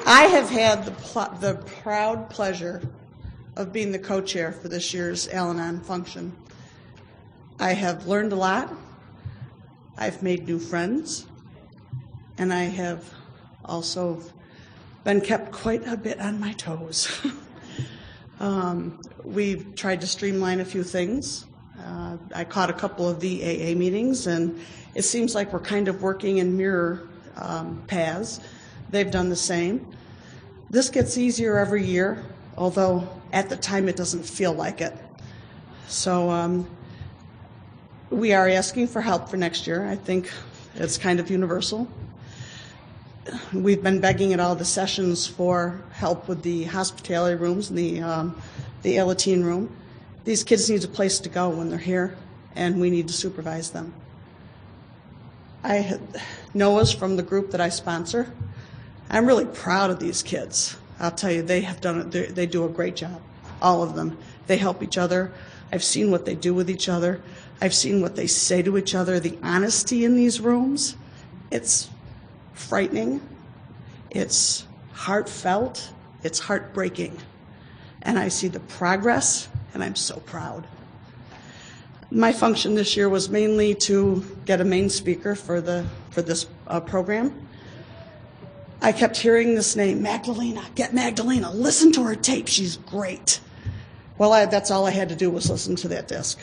I have had the proud pleasure of being the co-chair for this year's Al-Anon function. I have learned a lot. I've made new friends, and I have also been kept quite a bit on my toes. We've tried to streamline a few things. I caught a couple of the AA meetings, and it seems like we're kind of working in mirror paths. They've done the same. This gets easier every year, although at the time it doesn't feel like it. So we are asking for help for next year. I think it's kind of universal. We've been begging at all the sessions for help with the hospitality rooms and the Alateen room. These kids need a place to go when they're here, and we need to supervise them. Noah's from the group that I sponsor. I'm really proud of these kids. I'll tell you, they have done it. They do a great job, all of them. They help each other. I've seen what they do with each other. I've seen what they say to each other. The honesty in these rooms, it's frightening. It's heartfelt. It's heartbreaking. And I see the progress, and I'm so proud. My function this year was mainly to get a main speaker for this program. I kept hearing this name, Magdalena. Get Magdalena. Listen to her tape. She's great. Well, that's all I had to do was listen to that disc.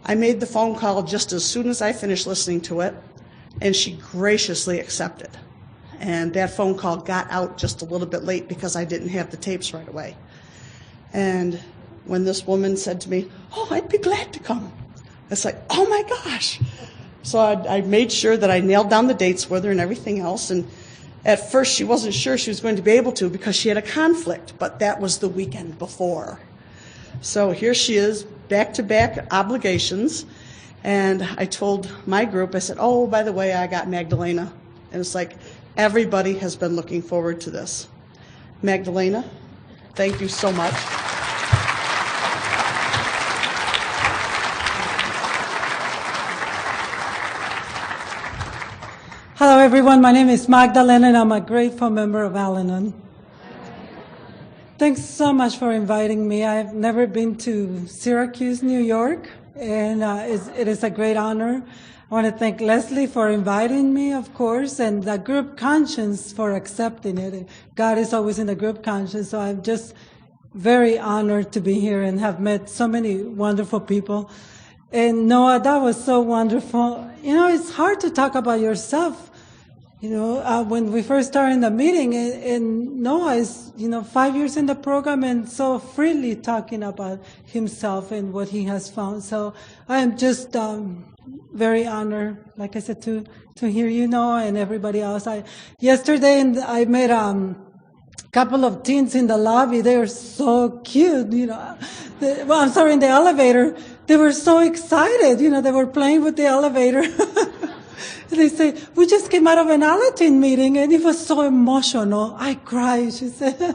I made the phone call just as soon as I finished listening to it, and she graciously accepted. And that phone call got out just a little bit late because I didn't have the tapes right away. And when this woman said to me, "Oh, I'd be glad to come," it's like, oh my gosh. So I made sure that I nailed down the dates with her and everything else. And at first she wasn't sure she was going to be able to because she had a conflict, but that was the weekend before. So here she is, back-to-back obligations. And I told my group, I said, "Oh, by the way, I got Magdalena." And it's like, everybody has been looking forward to this. Magdalena, thank you so much. Hello, everyone. My name is Magdalena, and I'm a grateful member of Al-Anon. Thanks so much for inviting me. I've never been to Syracuse, New York, and it is a great honor. I want to thank Leslie for inviting me, of course, and the group conscience for accepting it. God is always in the group conscience, so I'm just very honored to be here and have met so many wonderful people. And Noah, that was so wonderful. You know, it's hard to talk about yourself. You know, when we first started in the meeting, and Noah is, 5 years in the program and so freely talking about himself and what he has found. So I am just very honored, like I said, to hear you, Noah, and everybody else. Yesterday I met couple of teens in the lobby. They were so cute, in the elevator. They were so excited, they were playing with the elevator. They say, "We just came out of an Alateen meeting and it was so emotional. I cried," she said.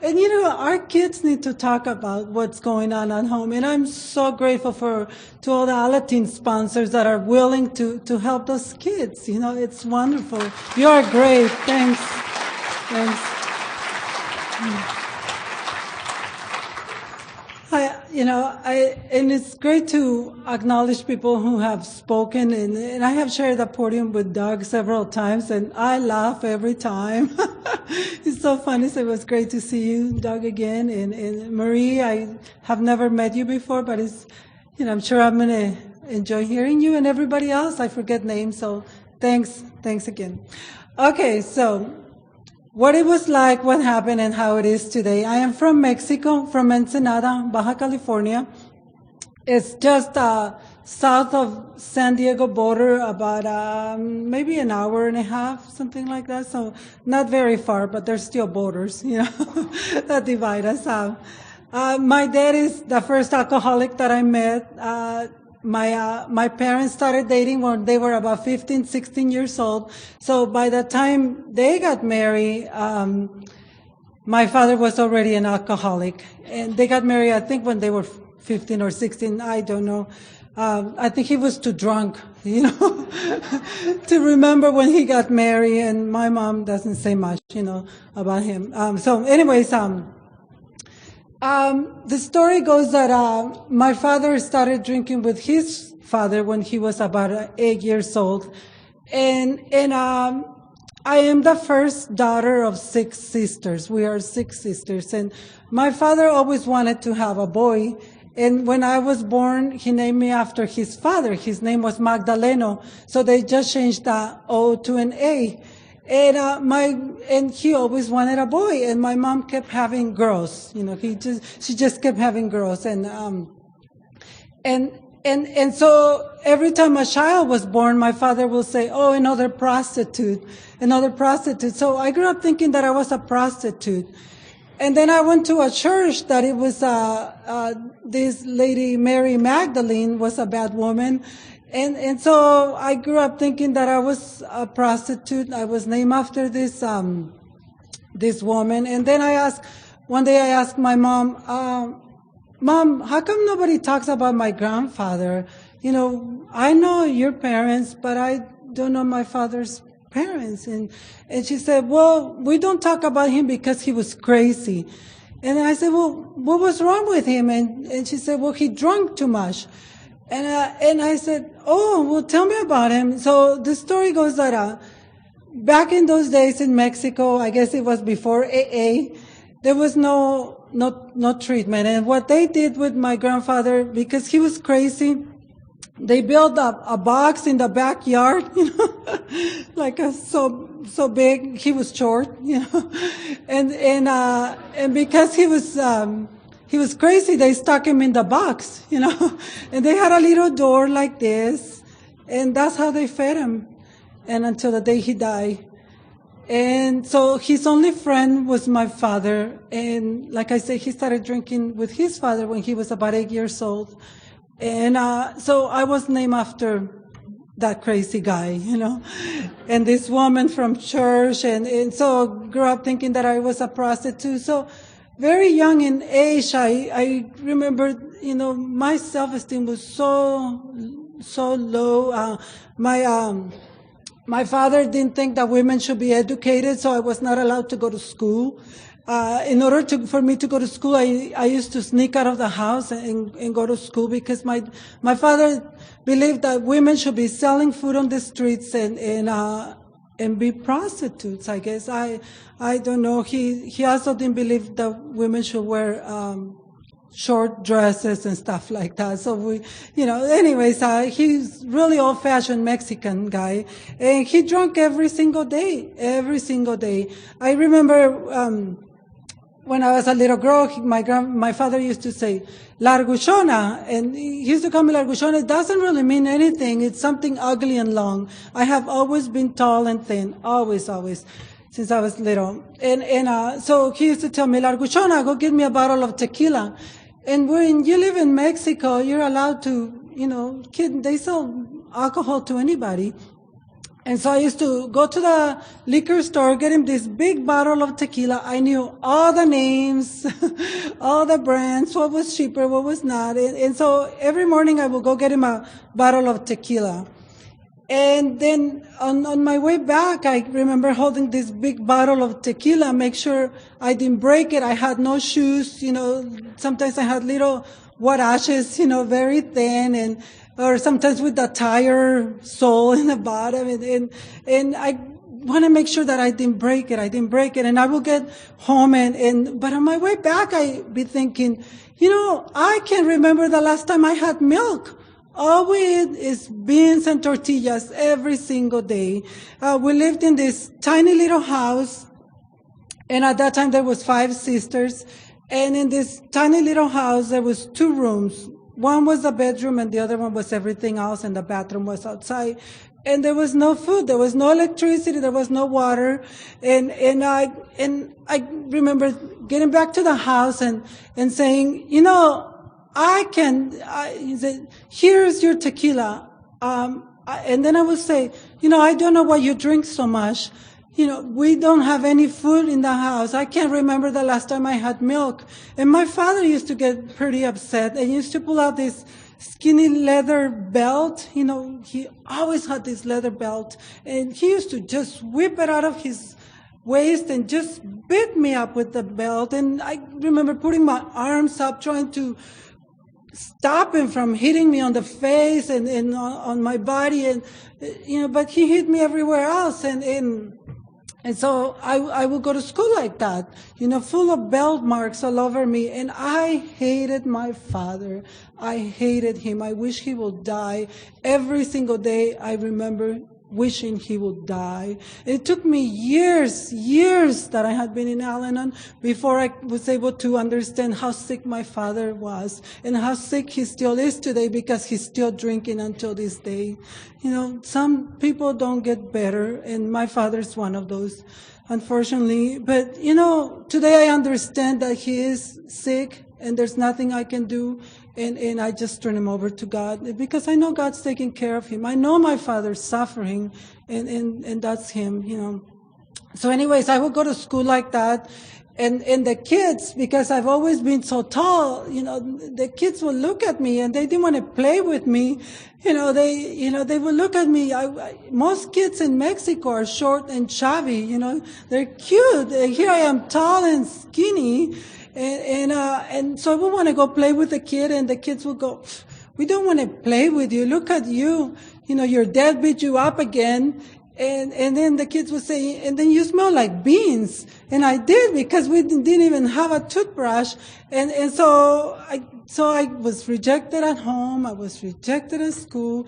And our kids need to talk about what's going on at home. And I'm so grateful to all the Alateen sponsors that are willing to help those kids. It's wonderful. You are great. Thanks. And it's great to acknowledge people who have spoken, and I have shared the podium with Doug several times, and I laugh every time. It's so funny, so it was great to see you, Doug, again, and Marie, I have never met you before, but I'm sure I'm going to enjoy hearing you, and everybody else, I forget names, so thanks again. Okay, so what it was like, what happened, and how it is today. I am from Mexico, from Ensenada, Baja California. It's just south of San Diego border, about maybe an hour and a half, something like that. So not very far, but there's still borders, that divide us. My dad is the first alcoholic that I met. My parents started dating when they were about 15, 16 years old. So by the time they got married, my father was already an alcoholic. And they got married, I think, when they were 15 or 16, I don't know. I think he was too drunk, to remember when he got married, and my mom doesn't say much, about him. So anyways, the story goes that my father started drinking with his father when he was about 8 years old. And I am the first daughter of 6 sisters. We are 6 sisters. And my father always wanted to have a boy. And when I was born, he named me after his father. His name was Magdalena. So they just changed the O to an A. And he always wanted a boy. And my mom kept having girls. She just kept having girls. And so every time a child was born, my father will say, "Oh, another prostitute, another prostitute." So I grew up thinking that I was a prostitute. And then I went to a church that it was this lady, Mary Magdalene, was a bad woman. And so I grew up thinking that I was a prostitute. I was named after this woman. And then one day I asked my mom, "Mom, how come nobody talks about my grandfather? I know your parents, but I don't know my father's parents." And she said, "Well, we don't talk about him because he was crazy." And I said, "Well, what was wrong with him?" And she said, "Well, he drank too much." And I said, "Oh, well, tell me about him." So the story goes that back in those days in Mexico, I guess it was before AA, there was no treatment. And what they did with my grandfather, because he was crazy, they built a box in the backyard, like so big. He was short, and because he was crazy, they stuck him in the box, and they had a little door like this, and that's how they fed him, and until the day he died. And so his only friend was my father, and like I said, he started drinking with his father when he was about 8 years old. And so I was named after that crazy guy, and this woman from church, and so grew up thinking that I was a prostitute. So very young in age, I remember, my self-esteem was so low. My father didn't think that women should be educated, so I was not allowed to go to school. In order for me to go to school, I used to sneak out of the house and go to school because my father believed that women should be selling food on the streets and be prostitutes. I guess I don't know. He also didn't believe that women should wear short dresses and stuff like that. So anyways, he's really old-fashioned Mexican guy, and he drank every single day. I remember when I was a little girl, my father used to say, "Larguchona," and he used to call me Larguchona. It doesn't really mean anything. It's something ugly and long. I have always been tall and thin, always, since I was little. And so he used to tell me, "Larguchona, go get me a bottle of tequila." And when you live in Mexico, you're allowed to, they sell alcohol to anybody. And so I used to go to the liquor store, get him this big bottle of tequila. I knew all the names, all the brands, what was cheaper, what was not. And so every morning I would go get him a bottle of tequila. And then on my way back, I remember holding this big bottle of tequila, make sure I didn't break it. I had no shoes, sometimes I had little huaraches, very thin, or sometimes with the tire sole in the bottom. And I want to make sure that I didn't break it. And I will get home but on my way back, I'd be thinking, I can't remember the last time I had milk. All we eat is beans and tortillas every single day. We lived in this tiny little house, and at that time there was 5 sisters. And in this tiny little house, there was 2 rooms. One was a bedroom, and the other one was everything else, and the bathroom was outside. And there was no food, there was no electricity, there was no water. And I remember getting back to the house and saying, he said, "Here's your tequila." And then I would say, "I don't know why you drink so much. We don't have any food in the house. I can't remember the last time I had milk." And my father used to get pretty upset and used to pull out this skinny leather belt. He always had this leather belt, and he used to just whip it out of his waist and just beat me up with the belt. And I remember putting my arms up, trying to stop him from hitting me on the face and on my body, and but he hit me everywhere else, and so I would go to school like that, full of belt marks all over me. And I hated my father. I hated him. I wish he would die. Every single day I remember wishing he would die. It took me years that I had been in Al-Anon before I was able to understand how sick my father was and how sick he still is today, because he's still drinking until this day. Some people don't get better, and my father's one of those, unfortunately. But, today I understand that he is sick and there's nothing I can do. And I just turn him over to God, because I know God's taking care of him. I know my father's suffering, and that's him, So anyways, I would go to school like that. And the kids, because I've always been so tall, the kids would look at me and they didn't want to play with me. They would look at me. Most kids in Mexico are short and chubby, they're cute. Here I am, tall and skinny. And so I would want to go play with the kid, and the kids would go, "We don't want to play with you. Look at you. Your dad beat you up again." And then the kids would say, "And then you smell like beans." And I did, because we didn't even have a toothbrush. And so I was rejected at home. I was rejected at school.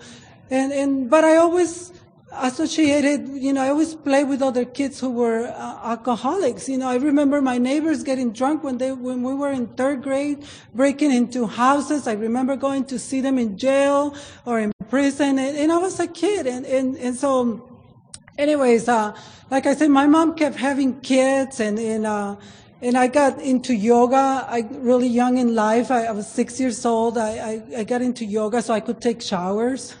But I always associated, I always played with other kids who were alcoholics. I remember my neighbors getting drunk when we were in third grade, breaking into houses. I remember going to see them in jail or in prison, and I was a kid. And so anyways, like I said, my mom kept having kids, and I got into yoga. Really young in life. I was 6 years old. I got into yoga so I could take showers.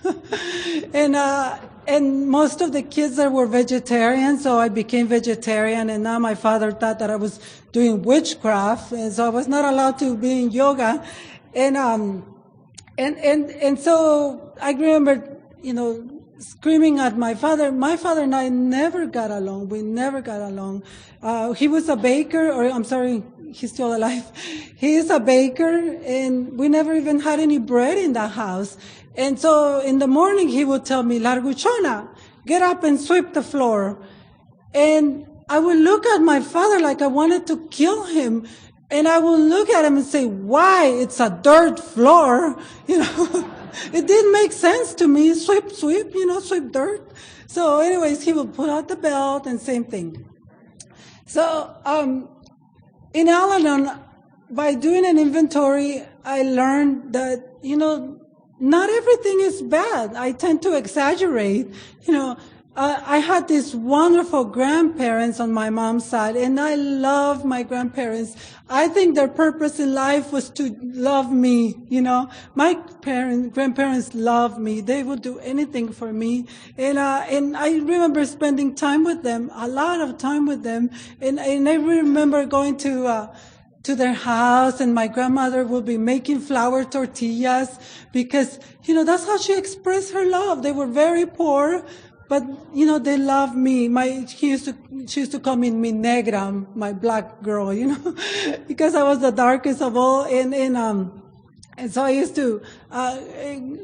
And most of the kids there were vegetarian, so I became vegetarian. And now my father thought that I was doing witchcraft, and so I was not allowed to be in yoga. And so I remember, screaming at my father. My father and I never got along. We never got along. He was a baker, or I'm sorry, he's still alive. He is a baker, and we never even had any bread in the house. And so in the morning he would tell me, "Larguchona, get up and sweep the floor." And I would look at my father like I wanted to kill him. And I would look at him and say, "Why? It's a dirt floor." It didn't make sense to me. Sweep, sweep dirt. So anyways, he would put out the belt, and same thing. So in Al-Anon, by doing an inventory, I learned that, not everything is bad. I tend to exaggerate. I had these wonderful grandparents on my mom's side, and I love my grandparents. I think their purpose in life was to love me. My grandparents loved me. They would do anything for me. And I remember spending time with them, a lot of time with them. And I remember going to their house, and my grandmother would be making flour tortillas, because, that's how she expressed her love. They were very poor, but, they loved me. She used to call me mi negra, my black girl, because I was the darkest of all. And so I used to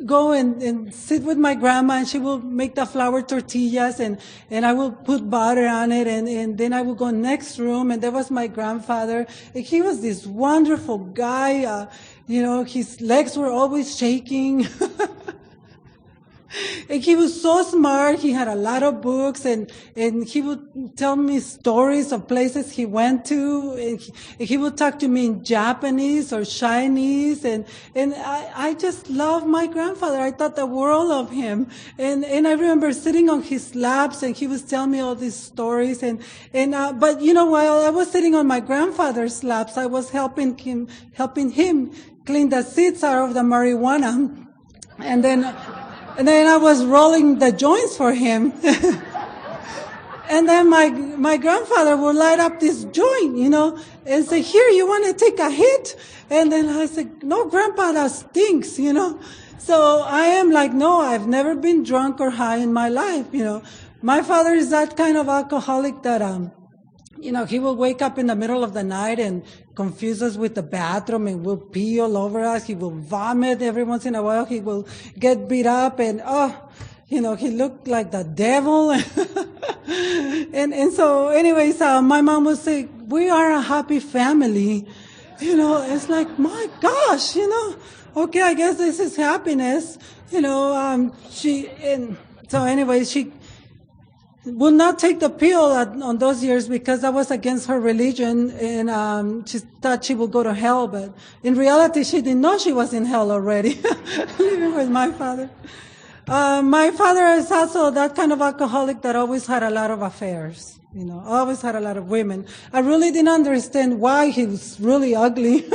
go and sit with my grandma, and she would make the flour tortillas, and I would put butter on it, and then I would go next room, and there was my grandfather. And he was this wonderful guy. His legs were always shaking. And he was so smart. He had a lot of books, and he would tell me stories of places he went to. And he would talk to me in Japanese or Chinese, and I just loved my grandfather. I thought the world of him. And I remember sitting on his laps, and he was telling me all these stories. But while I was sitting on my grandfather's laps, I was helping him clean the seeds out of the marijuana, and then I was rolling the joints for him. And then my grandfather would light up this joint, and say, "Here, you want to take a hit?" And then I said, "No, Grandpa, that stinks." So I am like, no, I've never been drunk or high in my life. My father is that kind of alcoholic that, he will wake up in the middle of the night and confuse us with the bathroom and will pee all over us. He will vomit every once in a while. He will get beat up and, he looked like the devil. and so anyways, my mom would say, "We are a happy family." It's like, my gosh, okay, I guess this is happiness. So anyway, she would not take the pill on those years because that was against her religion, and she thought she would go to hell. But in reality, she didn't know she was in hell already, living with my father. My father is also that kind of alcoholic that always had a lot of affairs. Always had a lot of women. I really didn't understand why he was really ugly.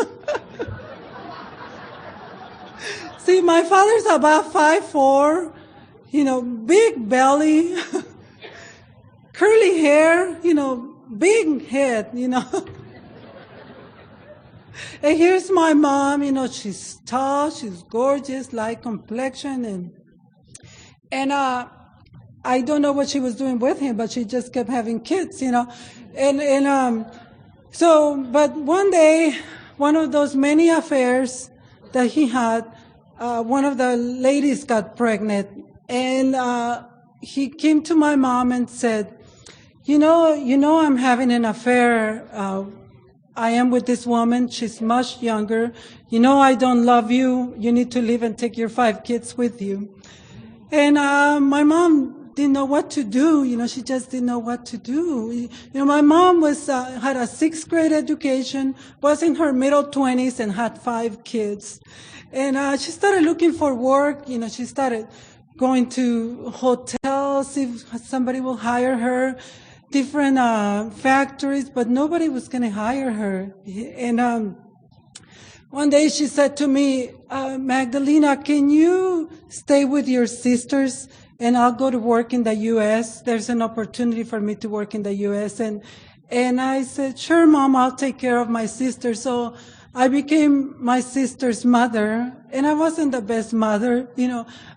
See, my father's about 5'4", big belly, curly hair, big head, And here's my mom, she's tall, she's gorgeous, light complexion, and I don't know what she was doing with him, but she just kept having kids, but one day, one of those many affairs that he had, one of the ladies got pregnant, and he came to my mom and said, I'm having an affair. I am with this woman. She's much younger. I don't love you. You need to leave and take your 5 kids with you. And my mom didn't know what to do. She just didn't know what to do. My mom had a 6th grade education, was in her middle 20s, and had 5 kids. And she started looking for work. She started going to hotels, see if somebody will hire her, different factories, but nobody was going to hire her. And one day she said to me, "Magdalena, can you stay with your sisters and I'll go to work in the U.S.? There's an opportunity for me to work in the U.S. And I said, "Sure, Mom, I'll take care of my sister." So I became my sister's mother, and I wasn't the best mother.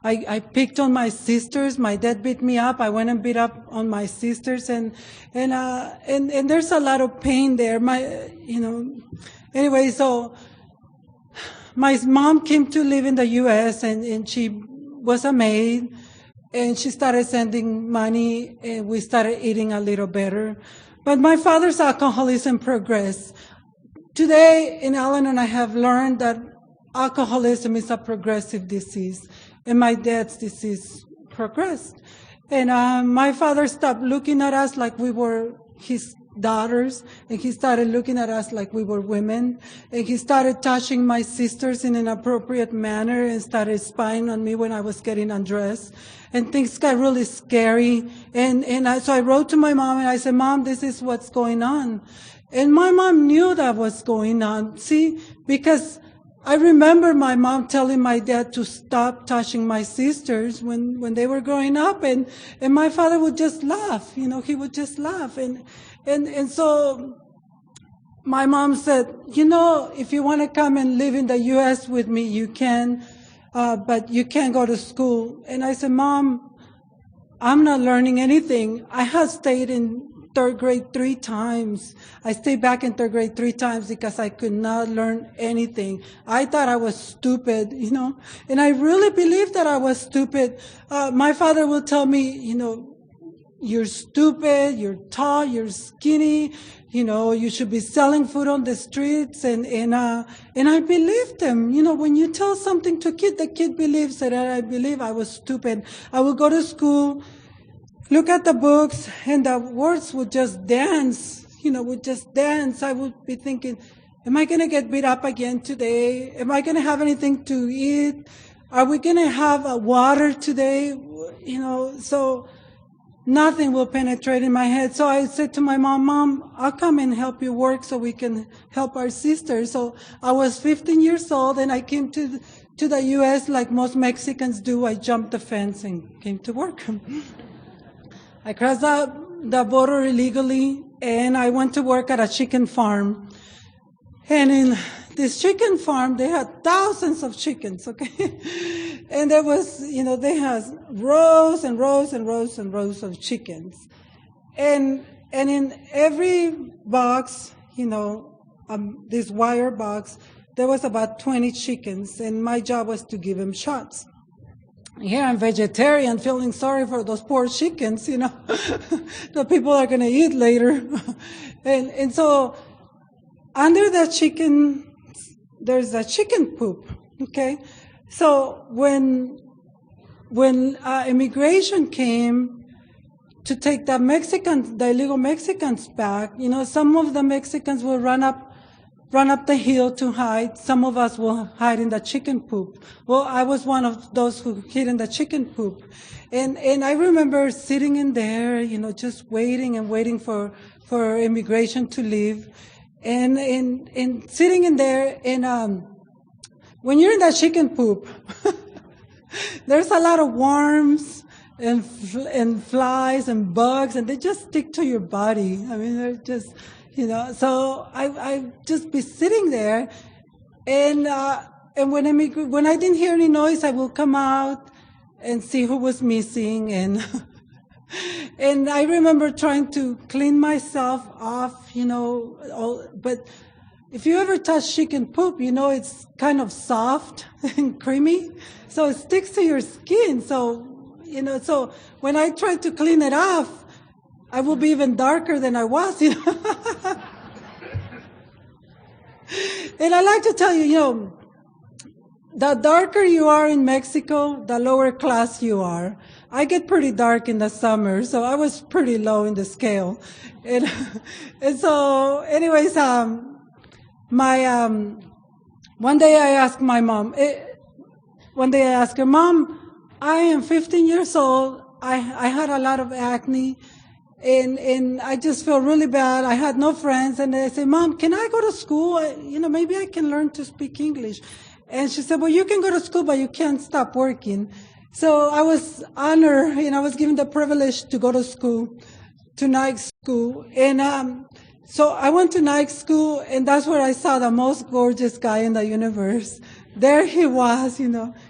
I picked on my sisters. My dad beat me up. I went and beat up on my sisters, and there's a lot of pain there. Anyway, so my mom came to live in the U.S. and she was a maid, and she started sending money, and we started eating a little better. But my father's alcoholism progressed. Today in Al-Anon, I have learned that alcoholism is a progressive disease, and my dad's disease progressed. And my father stopped looking at us like we were his daughters, and he started looking at us like we were women, and he started touching my sisters in an inappropriate manner and started spying on me when I was getting undressed, and things got really scary. So I wrote to my mom and I said, "Mom, this is what's going on." And my mom knew that was going on, because I remember my mom telling my dad to stop touching my sisters when they were growing up, and my father would just laugh, he would just laugh. And so my mom said, "If you want to come and live in the U.S. with me, you can, but you can't go to school." And I said, "Mom, I'm not learning anything. I have stayed in 3rd grade 3 times. I stayed back in 3rd grade 3 times because I could not learn anything. I thought I was stupid, and I really believed that I was stupid. My father will tell me, you're stupid, you're tall, you're skinny, you should be selling food on the streets, and I believed him. When you tell something to a kid, the kid believes it, and I believe I was stupid. I would go to school, look at the books, and the words would just dance, would just dance. I would be thinking, am I going to get beat up again today? Am I going to have anything to eat? Are we going to have water today? So nothing will penetrate in my head. So I said to my mom, "Mom, I'll come and help you work so we can help our sisters." So I was 15 years old, and I came to the U.S. like most Mexicans do. I jumped the fence and came to work. I crossed the border illegally, and I went to work at a chicken farm. And in this chicken farm, they had thousands of chickens, okay? And there was, they had rows and rows and rows and rows of chickens. And in every box, this wire box, there was about 20 chickens, and my job was to give them shots. Here I'm vegetarian, feeling sorry for those poor chickens, the people are going to eat later. and so under the chicken, there's a chicken poop, okay? So when immigration came to take the illegal Mexicans back, some of the Mexicans will run up the hill to hide. Some of us will hide in the chicken poop. Well, I was one of those who hid in the chicken poop. And I remember sitting in there, just waiting and waiting for immigration to leave. And sitting in there, and when you're in that chicken poop, there's a lot of worms and flies and bugs, and they just stick to your body. I mean, they're just, so I just be sitting there, and when I didn't hear any noise, I will come out and see who was missing, and and I remember trying to clean myself off, but if you ever touch chicken poop, it's kind of soft and creamy, so it sticks to your skin. So, so when I tried to clean it off, I will be even darker than I was, And I like to tell you, the darker you are in Mexico, the lower class you are. I get pretty dark in the summer, so I was pretty low in the scale. And so, anyways, one day I asked my mom, her, Mom, I am 15 years old. I had a lot of acne, and I just feel really bad. I had no friends, and I said, Mom, can I go to school? Maybe I can learn to speak English. And she said, well, you can go to school, but you can't stop working. So I was honored, I was given the privilege to go to school, to night school. And so I went to night school, and that's where I saw the most gorgeous guy in the universe. There he was,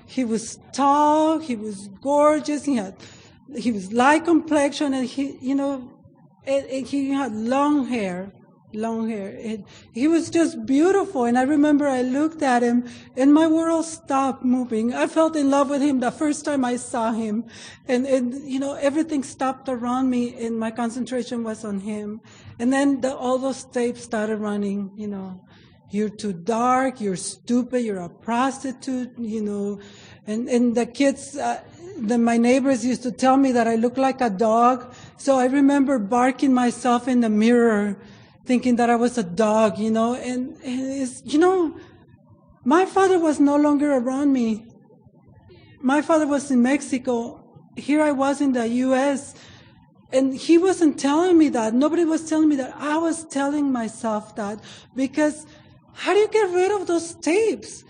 he was tall, he was gorgeous, he was light complexion, and he had long hair. He was just beautiful, and I remember I looked at him, and my world stopped moving. I felt in love with him the first time I saw him, and everything stopped around me, and my concentration was on him. And then all those tapes started running, you're too dark, you're stupid, you're a prostitute, and the kids, my neighbors used to tell me that I looked like a dog, so I remember barking myself in the mirror, thinking that I was a dog, and it's, my father was no longer around me. My father was in Mexico. Here I was in the U.S., and he wasn't telling me that. Nobody was telling me that. I was telling myself that, because how do you get rid of those tapes,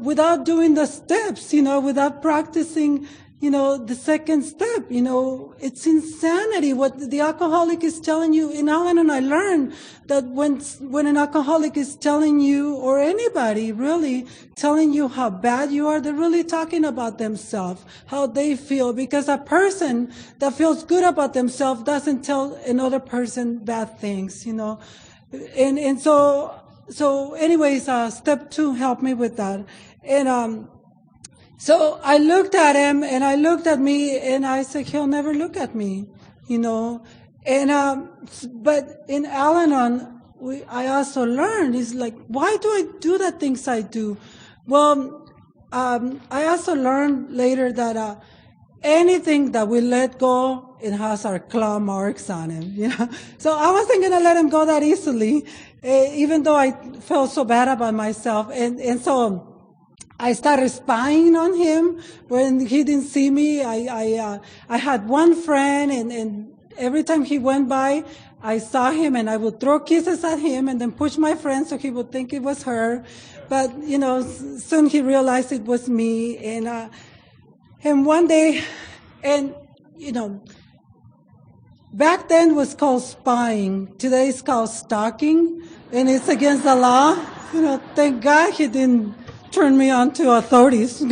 without doing the steps, without practicing, the second step, it's insanity what the alcoholic is telling you. In Al-Anon, I learned that when an alcoholic is telling you, or anybody really telling you how bad you are, they're really talking about themselves, how they feel, because a person that feels good about themselves doesn't tell another person bad things, and so anyways, step 2 helped me with that. And, so I looked at him, and I looked at me, and I said, he'll never look at me, And, but in Al-Anon, I also learned, it's like, why do I do the things I do? Well, I also learned later that anything that we let go, it has our claw marks on it, So I wasn't going to let him go that easily, even though I felt so bad about myself. And so I started spying on him when he didn't see me. I had one friend, and every time he went by, I saw him, and I would throw kisses at him and then push my friend so he would think it was her. But, soon he realized it was me. And one day, and, back then was called spying. Today it's called stalking, and it's against the law. Thank God he didn't turn me on to authorities.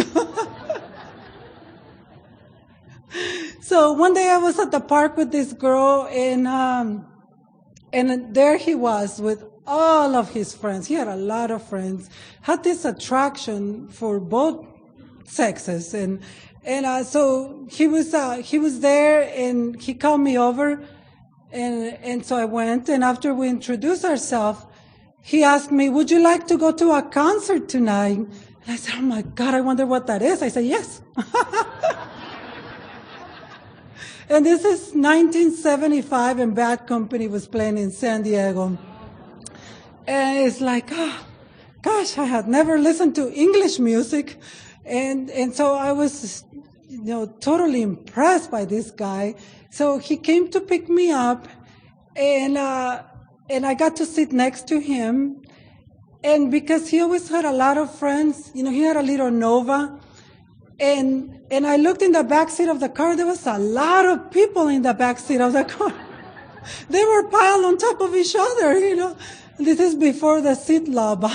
So one day I was at the park with this girl, and there he was with all of his friends. He had a lot of friends. Had this attraction for both sexes, and so he was there, and he called me over, and so I went. And after we introduced ourselves, he asked me, "Would you like to go to a concert tonight?" And I said, "Oh my God, I wonder what that is." I said, "Yes." And this is 1975, and Bad Company was playing in San Diego. And it's like, oh, gosh, I had never listened to English music. And so I was, totally impressed by this guy. So he came to pick me up, and I got to sit next to him. And because he always had a lot of friends, he had a little Nova. And I looked in the back seat of the car. There was a lot of people in the back seat of the car. They were piled on top of each other, This is before the seat laws, but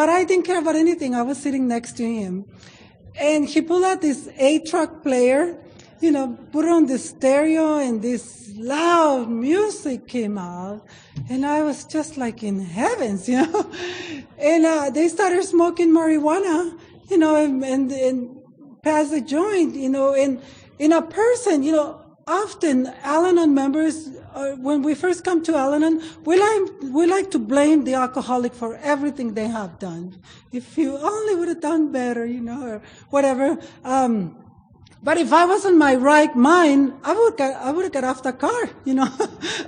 I didn't care about anything. I was sitting next to him. And he pulled out this 8-track player, put on the stereo, and this loud music came out. And I was just like in heavens, And they started smoking marijuana, and pass the joint, and in a person, often Al-Anon members, when we first come to Al-Anon, we like to blame the alcoholic for everything they have done. If you only would have done better, or whatever. But if I was in my right mind, I would have got off the car,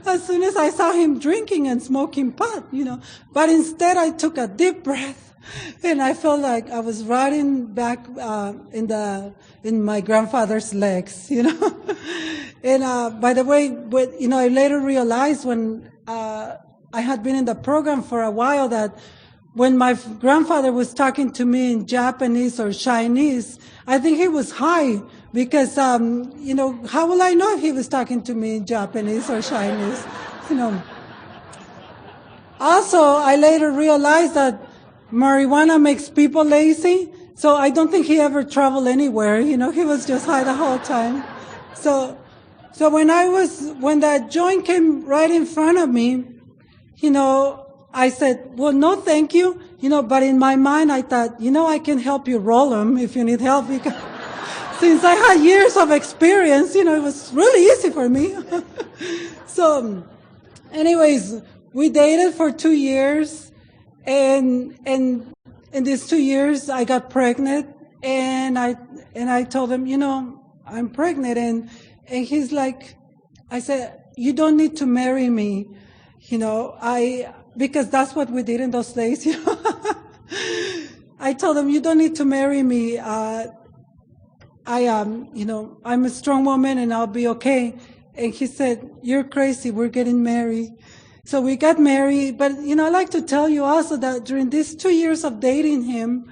as soon as I saw him drinking and smoking pot, But instead, I took a deep breath. And I felt like I was riding back in my grandfather's legs, And by the way, I later realized when I had been in the program for a while that when my grandfather was talking to me in Japanese or Chinese, I think he was high because, how will I know if he was talking to me in Japanese or Chinese, Also, I later realized that marijuana makes people lazy, so I don't think he ever traveled anywhere. He was just high the whole time. So when that joint came right in front of me, I said, "Well, no, thank you." But in my mind, I thought, I can help you roll them if you need help, because since I had years of experience, it was really easy for me. So, anyways, we dated for 2 years. And in these 2 years, I got pregnant, and I told him, I'm pregnant, and he's like, I said, "You don't need to marry me, because that's what we did in those days, I told him, "You don't need to marry me. I'm a strong woman, and I'll be okay." And he said, "You're crazy. We're getting married." So we got married, but I like to tell you also that during these 2 years of dating him,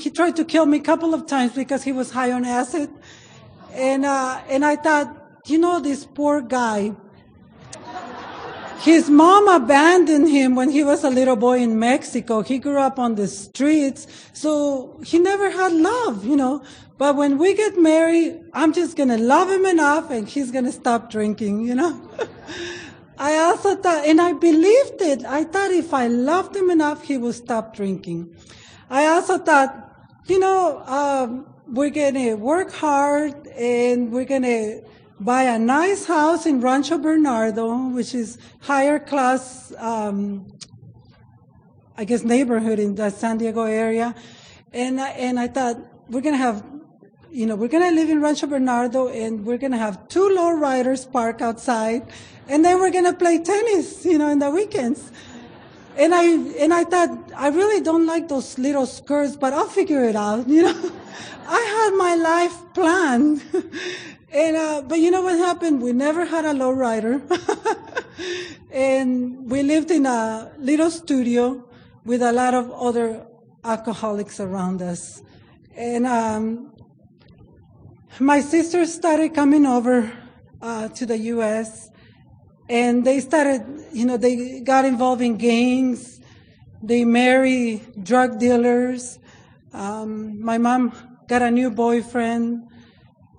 he tried to kill me a couple of times because he was high on acid, and I thought, this poor guy. His mom abandoned him when he was a little boy in Mexico. He grew up on the streets, so he never had love, But when we get married, I'm just gonna love him enough, and he's gonna stop drinking, I also thought, and I believed it. I thought if I loved him enough, he would stop drinking. I also thought, we're going to work hard, and we're going to buy a nice house in Rancho Bernardo, which is higher class, neighborhood in the San Diego area. And I thought, we're going to have, we're going to live in Rancho Bernardo, and we're going to have 2 lowriders parked outside. And then we're going to play tennis, in the weekends. And I thought, I really don't like those little skirts, but I'll figure it out, I had my life planned. But what happened? We never had a lowrider. And we lived in a little studio with a lot of other alcoholics around us. And my sisters started coming over to the U.S., and they started, they got involved in gangs. They marry drug dealers. My mom got a new boyfriend,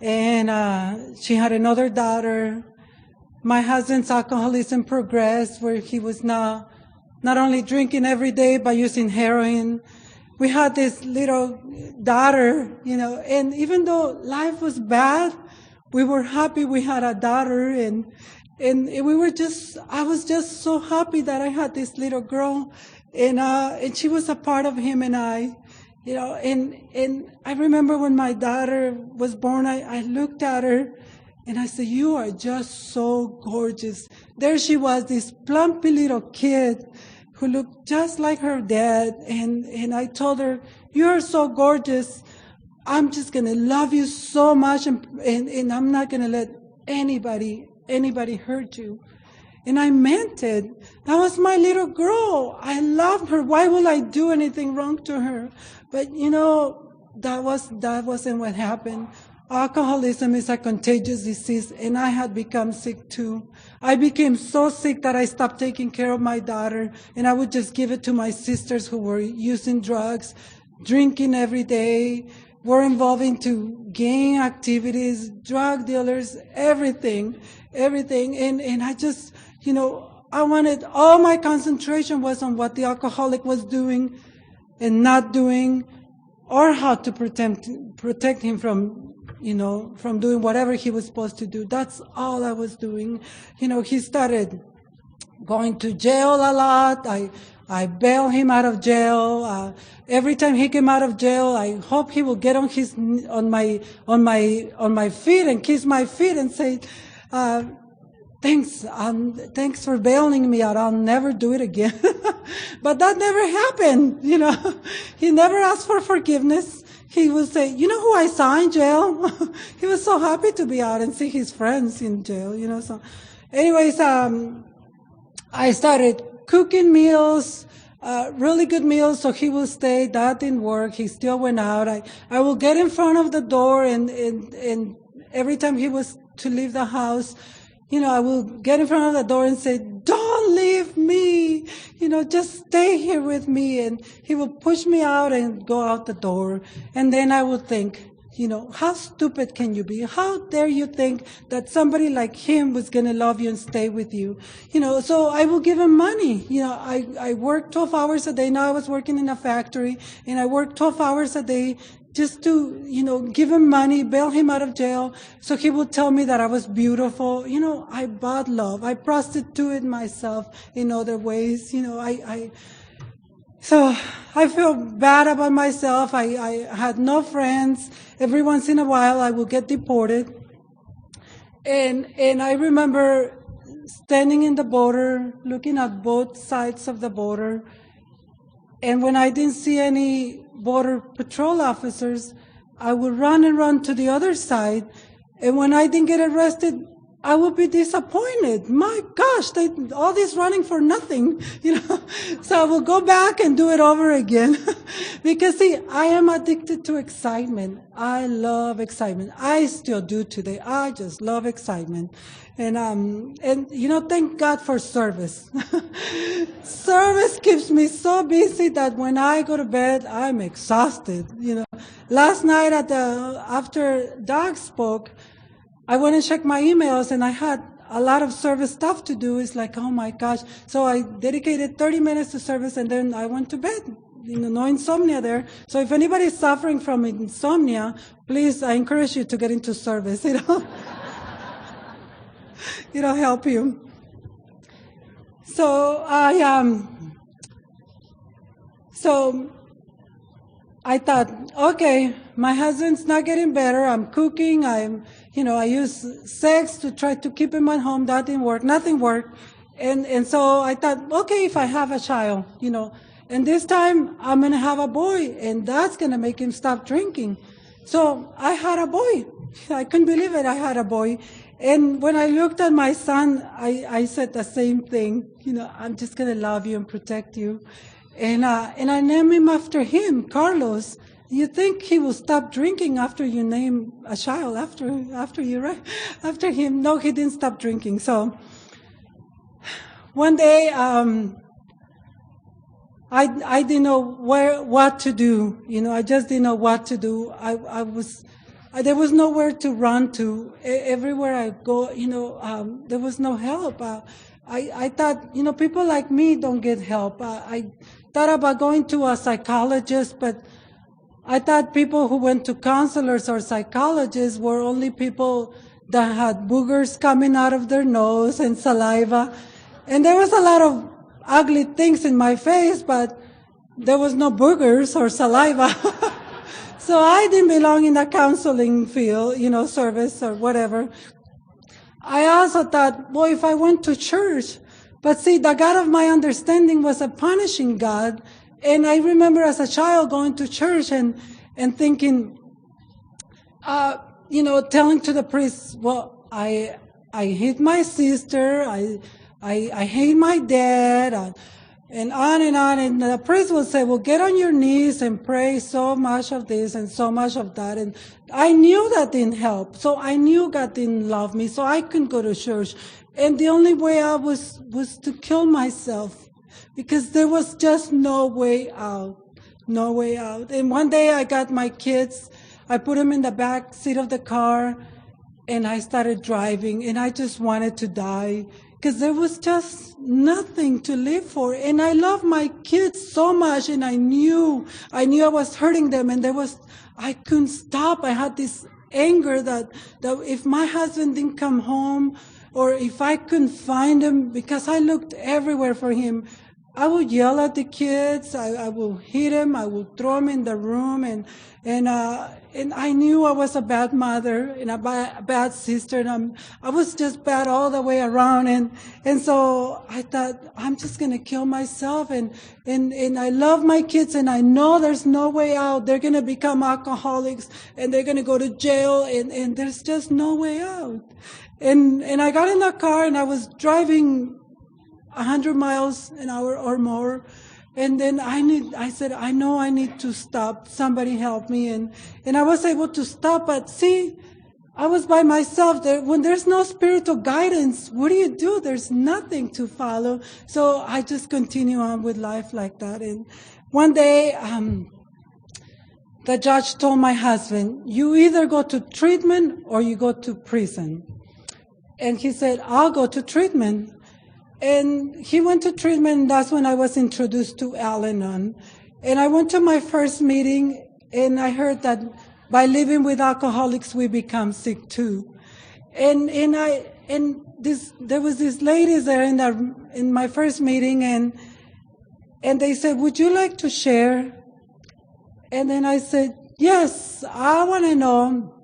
and she had another daughter. My husband's alcoholism progressed, where he was now not only drinking every day, but using heroin. We had this little daughter, and even though life was bad, we were happy we had a daughter, and I was just so happy that I had this little girl, and she was a part of him and I, and I remember when my daughter was born, I looked at her and I said, "You are just so gorgeous." There she was, this plumpy little kid who looked just like her dad, and I told her, "You are so gorgeous. I'm just going to love you so much, and I'm not going to let anybody hurt you." And I meant it. That was my little girl. I loved her. Why would I do anything wrong to her? But that wasn't what happened. Alcoholism is a contagious disease, and I had become sick too. I became so sick that I stopped taking care of my daughter, and I would just give it to my sisters who were using drugs, drinking every day, were involved into gang activities, drug dealers, everything. And I just, I wanted, all my concentration was on what the alcoholic was doing and not doing, or how to protect him from doing whatever he was supposed to do. That's all I was doing. He started going to jail a lot. I bailed him out of jail. Every time he came out of jail, I hope he will get on my feet and kiss my feet and say, thanks for bailing me out. I'll never do it again. But that never happened. He never asked for forgiveness. He would say, "You know who I saw in jail?" He was so happy to be out and see his friends in jail. So, anyways, I started cooking meals, really good meals, so he will stay. That didn't work. He still went out. I will get in front of the door, and every time he was to leave the house, I will get in front of the door and say, "Don't leave me, just stay here with me." And he will push me out and go out the door. And then I would think, how stupid can you be? How dare you think that somebody like him was going to love you and stay with you? So I will give him money. I worked 12 hours a day. Now I was working in a factory, and I worked 12 hours a day just to, give him money, bail him out of jail, so he would tell me that I was beautiful. I bought love. I prostituted myself in other ways. So I feel bad about myself. I had no friends. Every once in a while, I would get deported. And I remember standing in the border, looking at both sides of the border. And when I didn't see any border patrol officers, I would run to the other side. And when I didn't get arrested, I would be disappointed. My gosh, all this running for nothing, So I will go back and do it over again. Because see, I am addicted to excitement. I love excitement. I still do today. I just love excitement. And thank God for service. Service keeps me so busy that when I go to bed, I'm exhausted. Last night after Doug spoke, I went and checked my emails, and I had a lot of service stuff to do. It's like, oh my gosh. So I dedicated 30 minutes to service, and then I went to bed. No insomnia there. So if anybody's suffering from insomnia, please, I encourage you to get into service. It'll help you. So I thought, okay, my husband's not getting better. I'm cooking. I use sex to try to keep him at home. That didn't work. Nothing worked. And so I thought, okay, if I have a child, and this time I'm going to have a boy, and that's going to make him stop drinking. So I had a boy. I couldn't believe it. I had a boy. And when I looked at my son, I said the same thing. I'm just going to love you and protect you. And I named him after him, Carlos. You think he will stop drinking after you name a child after you, right? After him. No, he didn't stop drinking. So one day, I didn't know what to do. I just didn't know what to do. There was nowhere to run to. Everywhere I go, there was no help. I thought, people like me don't get help. I thought about going to a psychologist, but I thought people who went to counselors or psychologists were only people that had boogers coming out of their nose and saliva. And there was a lot of ugly things in my face, but there was no boogers or saliva. So I didn't belong in the counseling field, service or whatever. I also thought, boy, if I went to church, but see, the God of my understanding was a punishing God. And I remember as a child going to church and thinking, telling to the priest, well, I hate my sister, I hate my dad, and on and on. And the priest would say, well, get on your knees and pray so much of this and so much of that. And I knew that didn't help. So I knew God didn't love me, so I couldn't go to church. And the only way out was to kill myself, because there was just no way out. No way out. And one day I got my kids, I put them in the back seat of the car, and I started driving, and I just wanted to die, because there was just nothing to live for. And I love my kids so much, and I knew I was hurting them, and I couldn't stop. I had this anger that if my husband didn't come home, or if I couldn't find him, because I looked everywhere for him, I would yell at the kids, I would hit them, I would throw them in the room, and I knew I was a bad mother and a bad sister, and I was just bad all the way around, and so I thought, I'm just gonna kill myself, and I love my kids, and I know there's no way out. They're gonna become alcoholics, and they're gonna go to jail, and there's just no way out. And I got in the car, and I was driving 100 miles an hour or more. And then I said, I know I need to stop. Somebody help me. And I was able to stop. But see, I was by myself. When there's no spiritual guidance, what do? There's nothing to follow. So I just continue on with life like that. And one day, the judge told my husband, you either go to treatment or you go to prison. And he said, I'll go to treatment. And he went to treatment, and that's when I was introduced to Al-Anon. And I went to my first meeting, and I heard that by living with alcoholics, we become sick too. And there was these ladies there in my first meeting, and they said, would you like to share? And then I said, yes, I want to know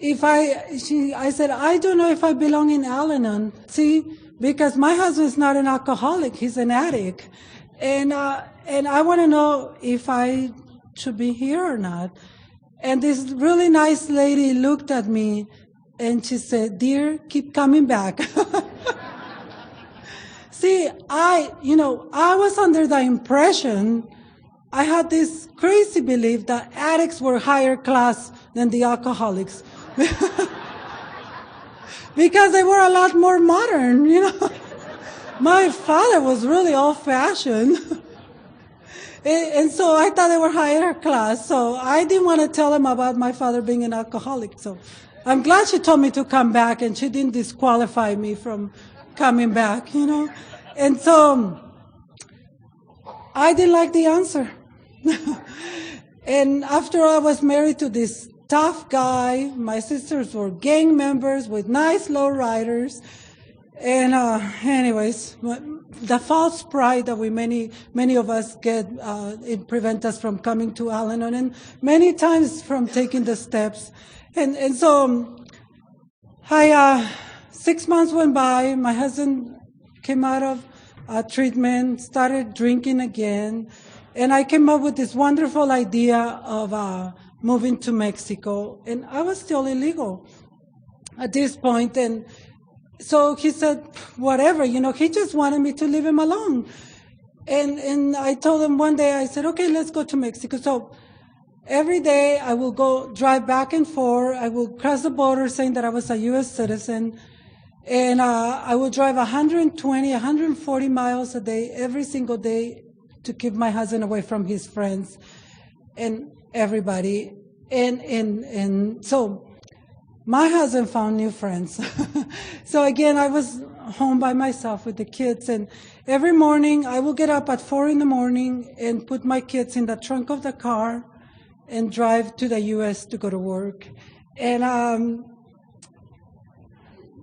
if I said, I don't know if I belong in Al-Anon. See, because my husband's not an alcoholic, he's an addict. And I want to know if I should be here or not. And this really nice lady looked at me and she said, dear, keep coming back. See, I was under the impression, I had this crazy belief that addicts were higher class than the alcoholics. Because they were a lot more modern, My father was really old-fashioned. And so I thought they were higher class. So I didn't want to tell him about my father being an alcoholic. So I'm glad she told me to come back, and she didn't disqualify me from coming back, And so I didn't like the answer. And after I was married to this tough guy, my sisters were gang members with nice lowriders. And anyways, the false pride that many of us get, it prevents us from coming to Al-Anon, and many times from taking the steps. And so 6 months went by. My husband came out of treatment, started drinking again, and I came up with this wonderful idea of moving to Mexico, and I was still illegal at this point. And so he said, whatever, he just wanted me to leave him alone. And I told him one day, I said, okay, let's go to Mexico. So Every day I will go drive back and forth. I will cross the border saying that I was a U.S. citizen. And I will drive 120, 140 miles a day, every single day, to keep my husband away from his friends and everybody. And so my husband found new friends. So again, I was home by myself with the kids. And every morning I will get up at 4 in the morning and put my kids in the trunk of the car and drive to the U.S. to go to work. And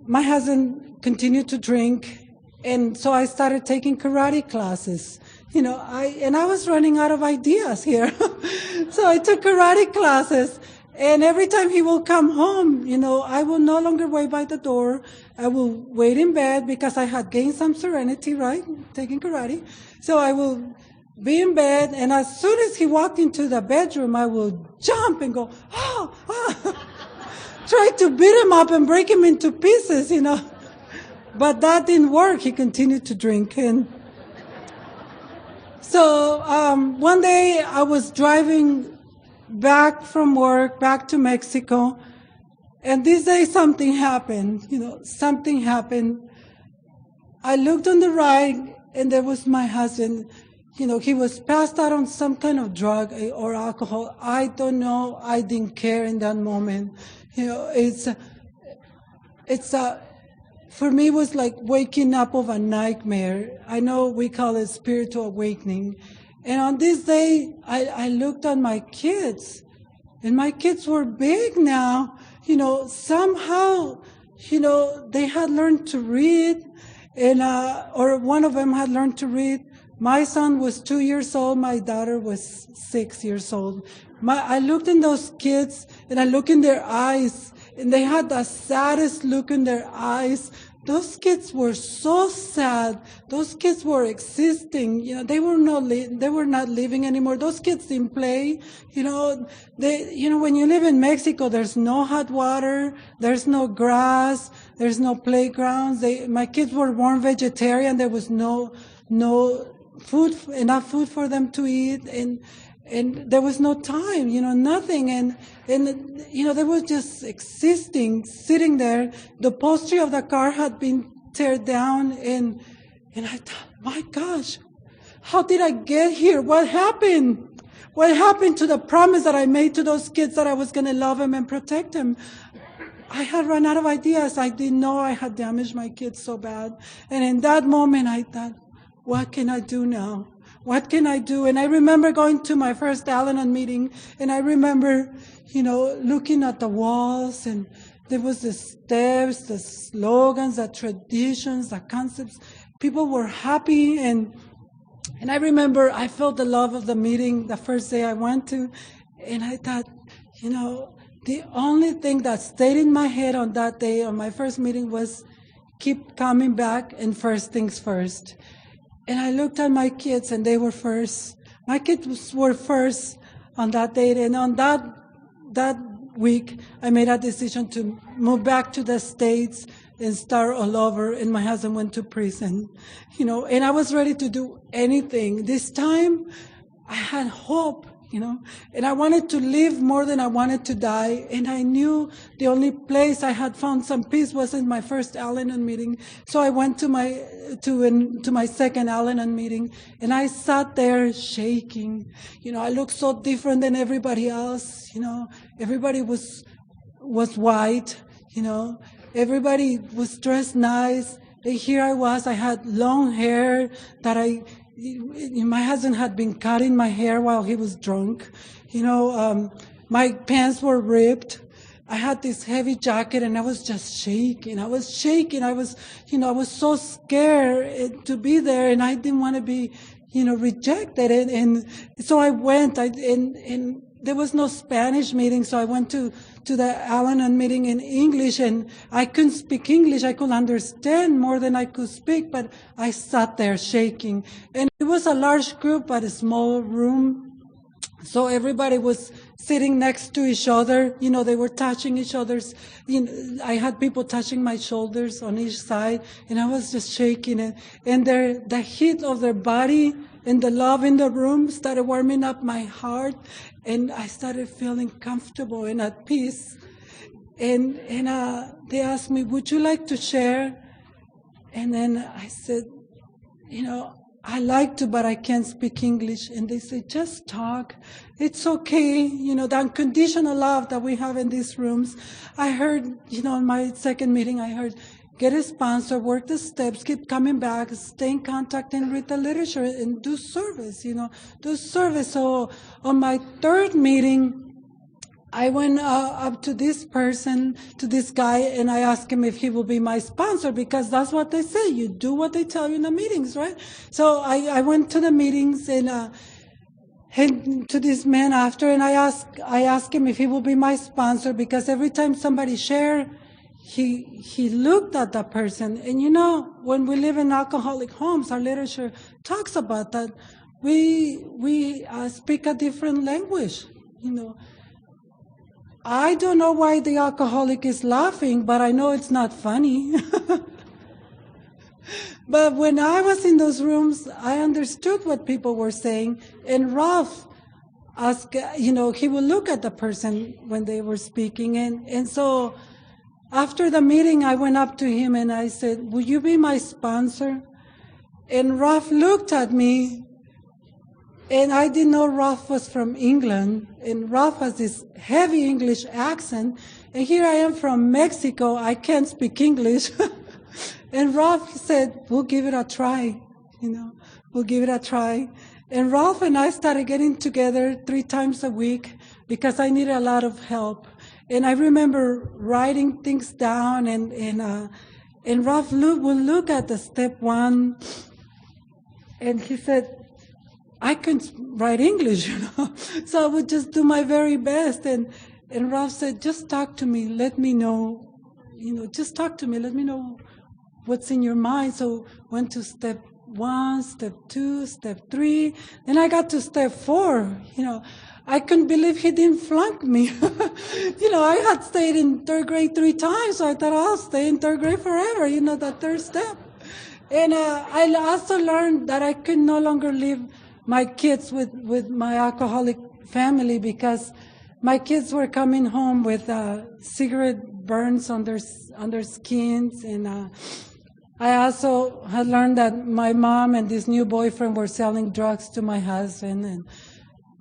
my husband continued to drink, and so I started taking karate classes. I was running out of ideas here. So I took karate classes, and every time he will come home, I will no longer wait by the door. I will wait in bed because I had gained some serenity, right, taking karate. So I will be in bed, and as soon as he walked into the bedroom, I will jump and go, oh, oh. Try to beat him up and break him into pieces, But that didn't work. He continued to drink. And so one day I was driving back from work, back to Mexico, and this day something happened. Something happened. I looked on the right, and there was my husband. He was passed out on some kind of drug or alcohol. I don't know. I didn't care in that moment. For me, it was like waking up of a nightmare. I know we call it spiritual awakening. And on this day, I looked at my kids, and my kids were big now. Somehow, they had learned to read, and or one of them had learned to read. My son was 2 years old. My daughter was 6 years old. I looked in those kids, and I looked in their eyes, and they had the saddest look in their eyes. Those kids were so sad. Those kids were existing. They were not living anymore. Those kids didn't play. When you live in Mexico, there's no hot water, there's no grass, there's no playgrounds. My kids were born vegetarian. There was no enough food for them to eat, and there was no time, nothing. And they were just existing, sitting there. The upholstery of the car had been teared down, and I thought, my gosh, how did I get here? What happened? What happened to the promise that I made to those kids that I was going to love them and protect them? I had run out of ideas. I didn't know I had damaged my kids so bad. And in that moment, I thought, what can I do now? What can I do? And I remember going to my first Al-Anon meeting, and I remember, looking at the walls, and there was the steps, the slogans, the traditions, the concepts. People were happy, and I remember I felt the love of the meeting the first day I went to, and I thought, the only thing that stayed in my head on that day, on my first meeting, was keep coming back and first things first. And I looked at my kids, and they were first. My kids were first on that day. And on that week, I made a decision to move back to the States and start all over. And my husband went to prison, and I was ready to do anything. This time, I had hope, and I wanted to live more than I wanted to die. And I knew the only place I had found some peace was in my first Al-Anon meeting. So I went to my second Al-Anon meeting, and I sat there shaking. I looked so different than everybody else. Everybody was white. Everybody was dressed nice. And here I was. I had long hair that my husband had been cutting my hair while he was drunk. My pants were ripped. I had this heavy jacket, and I was just shaking. I was shaking. I was so scared to be there, and I didn't want to be, rejected. And so I went, and there was no Spanish meeting, so I went to the Al-Anon meeting in English, and I couldn't speak English. I could understand more than I could speak, but I sat there shaking. And it was a large group, but a small room. So everybody was sitting next to each other. They were touching each other's. I had people touching my shoulders on each side, and I was just shaking it. And the heat of their body and the love in the room started warming up my heart, and I started feeling comfortable and at peace. And they asked me, "Would you like to share?" And then I said, "I like to, but I can't speak English." And they said, "Just talk. It's okay." The unconditional love that we have in these rooms. I heard, in my second meeting, I heard, get a sponsor, work the steps, keep coming back, stay in contact and read the literature and do service, do service. So on my third meeting, I went up to this person, to this guy, and I asked him if he will be my sponsor, because that's what they say. You do what they tell you in the meetings, right? So I went to the meetings and to this man after, and I asked him if he will be my sponsor, because every time somebody shared, he looked at that person. And when we live in alcoholic homes, our literature talks about that. We speak a different language, I don't know why the alcoholic is laughing, but I know it's not funny. But when I was in those rooms, I understood what people were saying. And Ralph asked, he would look at the person when they were speaking. And so after the meeting, I went up to him and I said, "Will you be my sponsor?" And Ralph looked at me. And I didn't know Ralph was from England, and Ralph has this heavy English accent, and here I am from Mexico, I can't speak English. And Ralph said, "We'll give it a try, we'll give it a try." And Ralph and I started getting together 3 times a week because I needed a lot of help. And I remember writing things down, and Ralph would look at the step 1, and he said, "I couldn't write English, So I would just do my very best. And Ralph said, "Just talk to me. Let me know, just talk to me. Let me know what's in your mind." So went to step 1, step 2, step 3. Then I got to step 4. I couldn't believe he didn't flunk me. I had stayed in 3rd grade 3 times, so I thought I'll stay in 3rd grade forever, that 3rd step. And I also learned that I could no longer live my kids with my alcoholic family, because my kids were coming home with cigarette burns on their skins. And I also had learned that my mom and this new boyfriend were selling drugs to my husband. And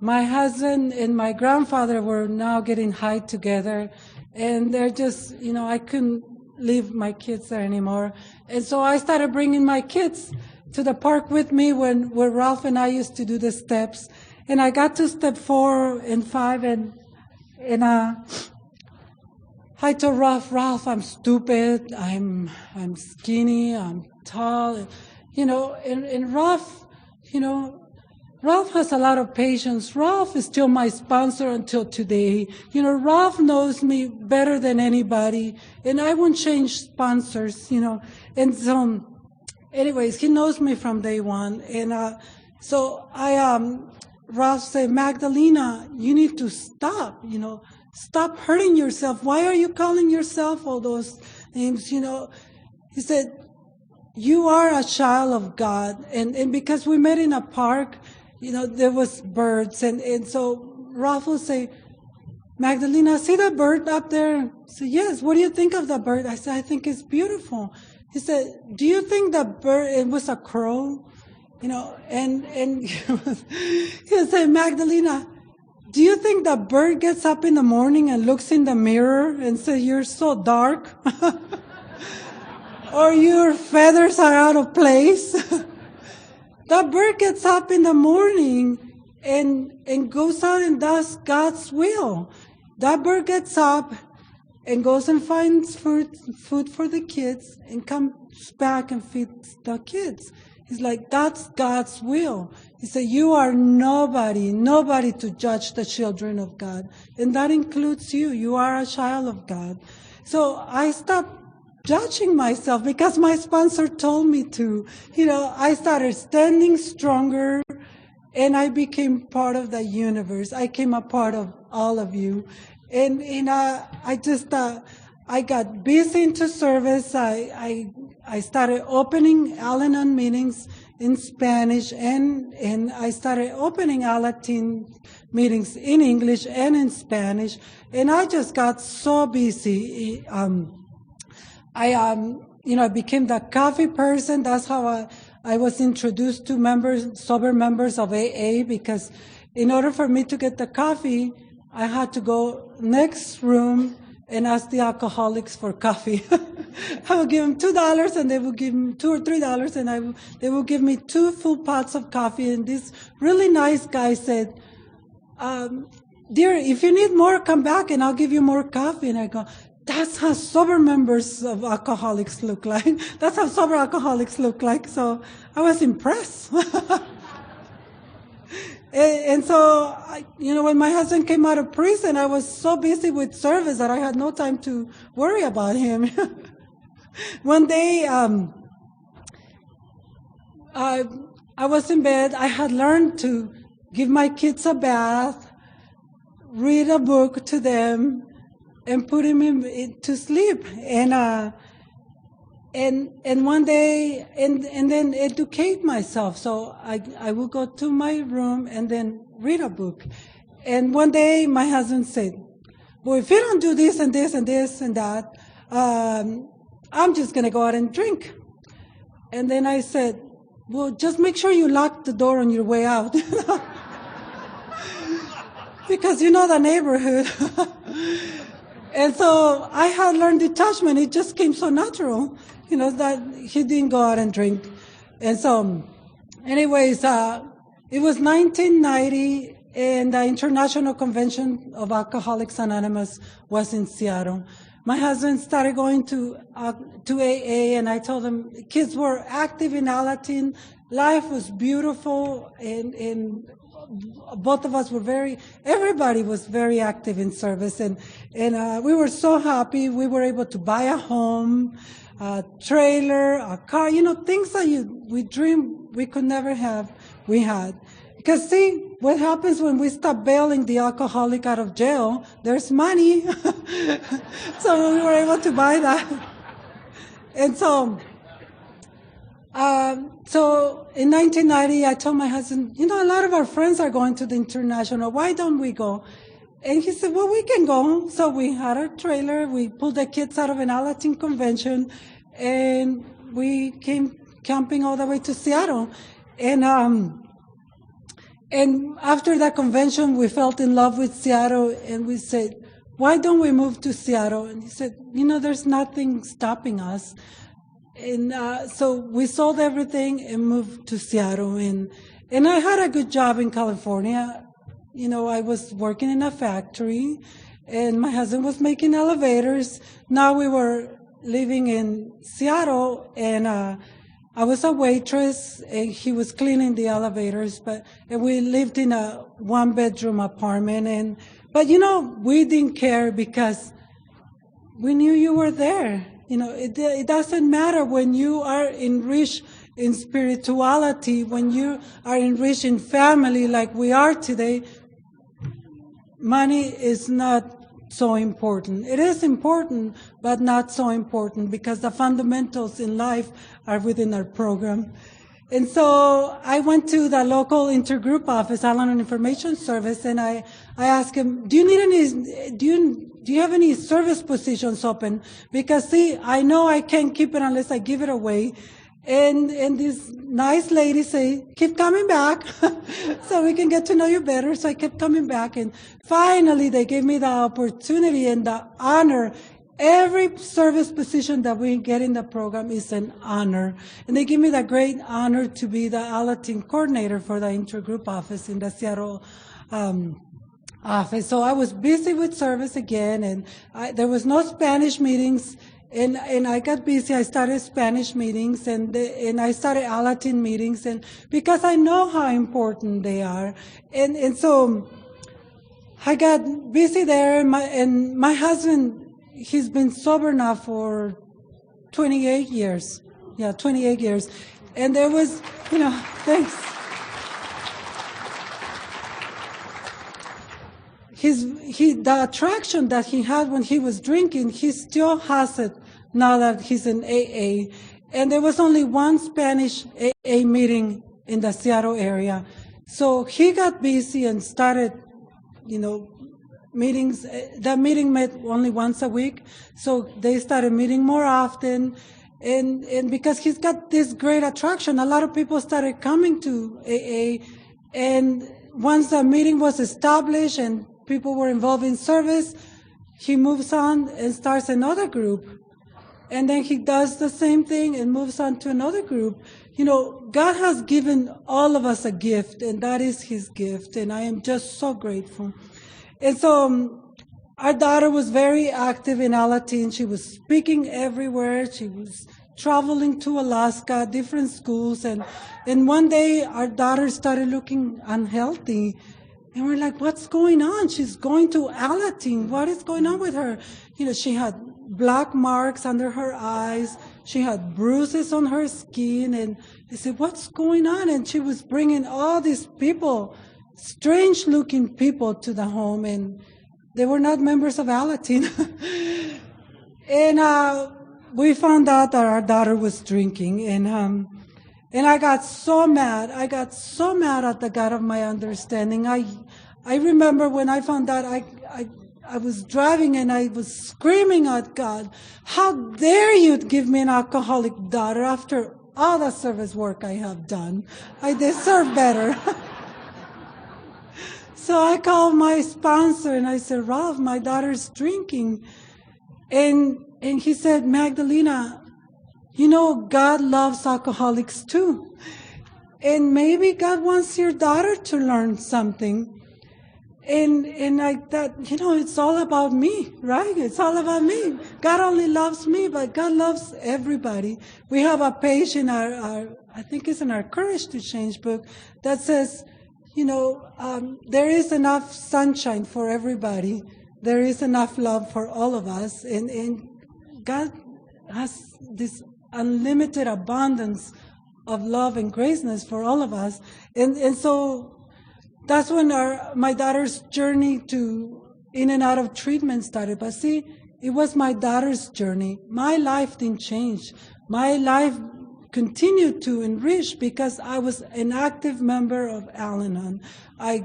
my husband and my grandfather were now getting high together. And they're just, I couldn't leave my kids there anymore. And so I started bringing my kids to the park with me where Ralph and I used to do the steps. And I got to step 4 and 5, and I told Ralph, "I'm stupid, I'm skinny, I'm tall," and Ralph, Ralph has a lot of patience. Ralph is still my sponsor until today. Ralph knows me better than anybody, and I won't change sponsors, and so anyways, he knows me from day one. And so Ralph said, "Magdalena, you need to stop, stop hurting yourself. Why are you calling yourself all those names?" He said, "You are a child of God." And because we met in a park, there was birds. And so Ralph will say, "Magdalena, see that bird up there?" I said, "Yes. What do you think of the bird?" I said, "I think it's beautiful." He said, "Do you think the bird," it was a crow, and he would say, "Magdalena, do you think the bird gets up in the morning and looks in the mirror and says, 'You're so dark,' or 'Your feathers are out of place'?" That bird gets up in the morning and goes out and does God's will. That bird gets up and goes and finds food for the kids and comes back and feeds the kids. He's like, that's God's will. He said, you are nobody to judge the children of God. And that includes you. You are a child of God. So I stopped judging myself because my sponsor told me to. I started standing stronger and I became part of the universe. I became a part of all of you. And I got busy into service. I started opening Al-Anon meetings in Spanish, and I started opening Al-Latin meetings in English and in Spanish. And I just got so busy. I became the coffee person. That's how I was introduced to sober members of AA, because in order for me to get the coffee, I had to go next room and ask the alcoholics for coffee. I would give them $2, and they would give me $2 or $3, and they would give me 2 full pots of coffee. And this really nice guy said, "Dear, if you need more, come back, and I'll give you more coffee." And I go, "That's how sober members of alcoholics look like. That's how sober alcoholics look like." So I was impressed. And so, when my husband came out of prison, I was so busy with service that I had no time to worry about him. One day, I was in bed. I had learned to give my kids a bath, read a book to them, and put him to sleep. And one day, and then educate myself. So I will go to my room and then read a book. And one day my husband said, "Well, if you don't do this and this and this and that, I'm just going to go out and drink." And then I said, "Well, just make sure you lock the door on your way out." Because you know the neighborhood. And so I had learned detachment. It just came so natural, that he didn't go out and drink. And so, anyways, it was 1990, and the International Convention of Alcoholics Anonymous was in Seattle. My husband started going to AA, and I told him kids were active in Al-Latin. Life was beautiful, and both of us everybody was very active in service, and we were so happy. We were able to buy a home, a trailer, a car, things that we dreamed we could never have, we had. Because see, what happens when we stop bailing the alcoholic out of jail, there's money. So we were able to buy that. And so in 1990, I told my husband, a lot of our friends are going to the International. Why don't we go? And he said, "Well, we can go." So we had our trailer. We pulled the kids out of an Al-Latin convention, and we came camping all the way to Seattle. And after that convention, we fell in love with Seattle, and we said, "Why don't we move to Seattle?" And he said, "There's nothing stopping us." And so we sold everything and moved to Seattle. And I had a good job in California. I was working in a factory, and my husband was making elevators. Now we were living in Seattle, and I was a waitress, and he was cleaning the elevators. And we lived in a 1-bedroom apartment. But we didn't care, because we knew you were there. It doesn't matter when you are enriched in spirituality, when you are enriched in family like we are today. Money is not so important. It is important, but not so important, because the fundamentals in life are within our program. And so I went to the local intergroup office, Al-Anon Information Service, and I asked him, "Do you have any service positions open? Because see, I know I can't keep it unless I give it away." And this nice lady said, "Keep coming back so we can get to know you better." So I kept coming back, and finally they gave me the opportunity and the honor. Every service position that we get in the program is an honor. And they give me the great honor to be the Al-Latin coordinator for the intergroup office in the Seattle office. So I was busy with service again, and there was no Spanish meetings. And I got busy. I started Spanish meetings, and I started Al-Latin meetings, and because I know how important they are. And so I got busy there, and my husband, he's been sober now for 28 years. Yeah, 28 years. And there was, thanks. the attraction that he had when he was drinking, he still has it now that he's in AA. And there was only one Spanish AA meeting in the Seattle area. So he got busy and started, meetings. That meeting met only once a week. So they started meeting more often. And because he's got this great attraction, a lot of people started coming to AA. And once the meeting was established and people were involved in service, he moves on and starts another group. And then he does the same thing and moves on to another group. God has given all of us a gift, and that is his gift, and I am just so grateful. And so our daughter was very active in Alateen. She was speaking everywhere. She was traveling to Alaska, different schools, and one day our daughter started looking unhealthy. And we're like, what's going on? She's going to Alateen. What is going on with her? She had black marks under her eyes. She had bruises on her skin. And I said, what's going on? And she was bringing all these people, strange-looking people, to the home. And they were not members of Alateen. And we found out that our daughter was drinking. And I got so mad. I got so mad at the God of my understanding. I remember when I found out, I was driving and I was screaming at God, how dare you give me an alcoholic daughter after all the service work I have done? I deserve better. So I called my sponsor and I said, Ralph, my daughter's drinking. And he said, Magdalena, God loves alcoholics too. And maybe God wants your daughter to learn something. And I thought, it's all about me, right? It's all about me. God only loves me, but God loves everybody. We have a page in our I think it's in our Courage to Change book that says, there is enough sunshine for everybody. There is enough love for all of us. And God has this unlimited abundance of love and graceness for all of us. And so that's when my daughter's journey to in and out of treatment started. But see, it was my daughter's journey. My life didn't change. My life continued to enrich because I was an active member of Al-Anon. I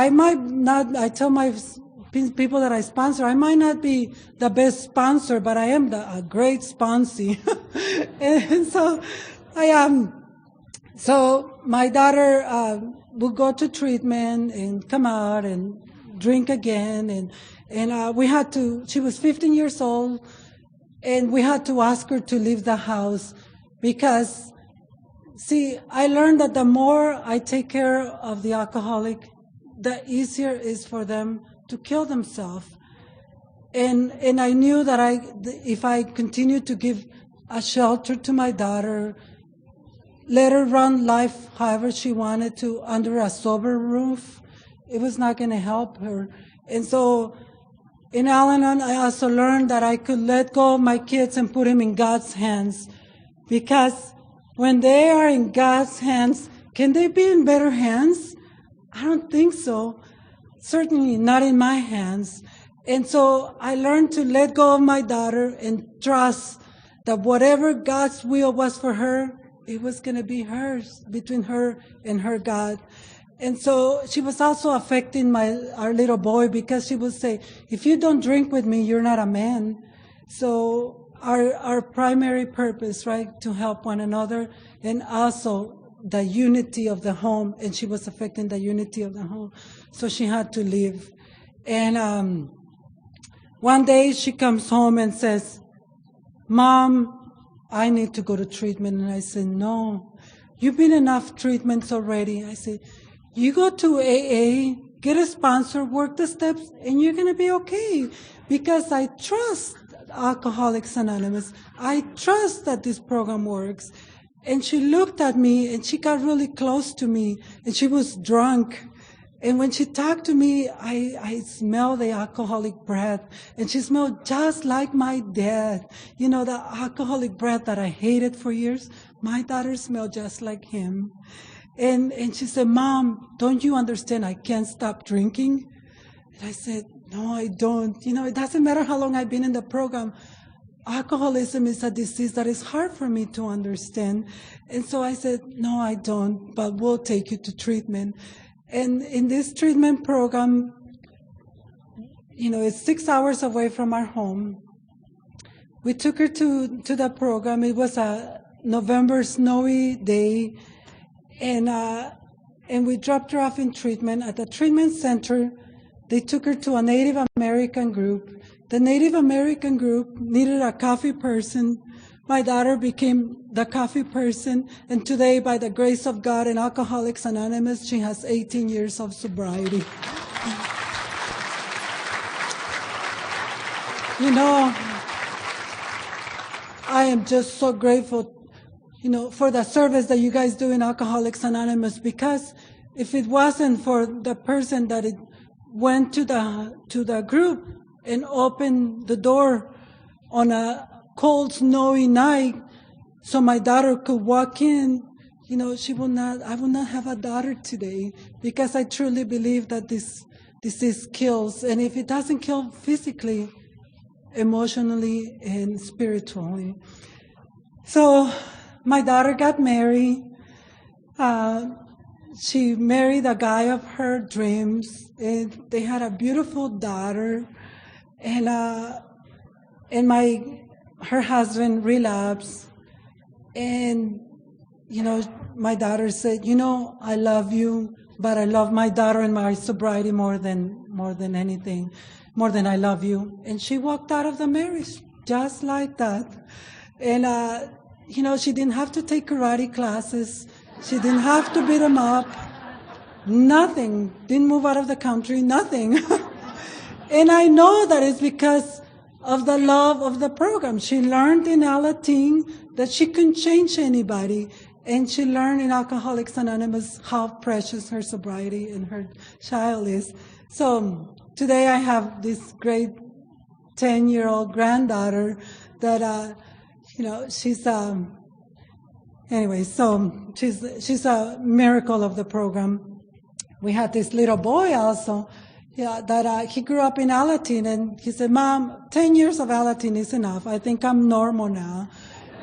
might not, I tell my people that I sponsor, I might not be the best sponsor, but I am a great sponsee. And so I am. So my daughter would go to treatment and come out and drink again. And we had to, she was 15 years old, and we had to ask her to leave the house because, see, I learned that the more I take care of the alcoholic, the easier it is for them to kill themselves. And I knew that if I continued to give a shelter to my daughter, let her run life however she wanted to under a sober roof, it was not going to help her. And so in Al-Anon, I also learned that I could let go of my kids and put them in God's hands. Because when they are in God's hands, can they be in better hands? I don't think so. Certainly not in my hands. And so I learned to let go of my daughter and trust that whatever God's will was for her, it was going to be hers, between her and her God. And so she was also affecting our little boy because she would say, if you don't drink with me, you're not a man. So our primary purpose, right, to help one another and also the unity of the home. And she was affecting the unity of the home. So she had to leave. And one day she comes home and says, Mom, I need to go to treatment. And I said, no, you've been enough treatments already. I said, you go to AA, get a sponsor, work the steps, and you're going to be okay. Because I trust Alcoholics Anonymous. I trust that this program works. And she looked at me, and she got really close to me, and she was drunk. And when she talked to me, I smelled the alcoholic breath. And she smelled just like my dad. The alcoholic breath that I hated for years. My daughter smelled just like him. And she said, Mom, don't you understand I can't stop drinking? And I said, no, I don't. It doesn't matter how long I've been in the program. Alcoholism is a disease that is hard for me to understand. And so I said, no, I don't, but we'll take you to treatment. And in this treatment program, it's 6 hours away from our home. We took her to the program. It was a November snowy day, and we dropped her off in treatment. At the treatment center, they took her to a Native American group. The Native American group needed a coffee person. My daughter became the coffee person, and today, by the grace of God and Alcoholics Anonymous, she has 18 years of sobriety. I am just so grateful, for the service that you guys do in Alcoholics Anonymous, because if it wasn't for the person that it went to the group and opened the door on a cold, snowy night so my daughter could walk in, I will not have a daughter today, because I truly believe that this disease kills. And if it doesn't kill physically, emotionally and spiritually. So my daughter got married. She married the guy of her dreams, and they had a beautiful daughter. And her husband relapsed, and my daughter said, I love you, but I love my daughter and my sobriety more than anything, more than I love you. And she walked out of the marriage just like that. And she didn't have to take karate classes. She didn't have to beat him up. Nothing. Didn't move out of the country. Nothing. And I know that it's because of the love of the program. She learned in Alateen that she couldn't change anybody. And she learned in Alcoholics Anonymous how precious her sobriety and her child is. So today I have this great 10-year-old granddaughter that, she's anyway, so she's a miracle of the program. We had this little boy also, that he grew up in Alateen, and he said, Mom, 10 years of Alateen is enough. I think I'm normal now.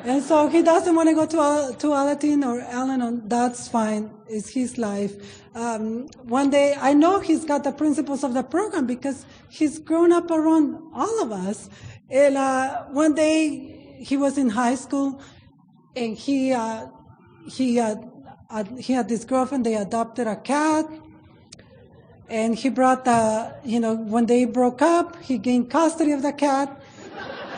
And so he doesn't want to go to Alateen or Al-Anon. That's fine. It's his life. One day, I know he's got the principles of the program because he's grown up around all of us. And one day, he was in high school, and he had this girlfriend. They adopted a cat. And he brought when they broke up, he gained custody of the cat.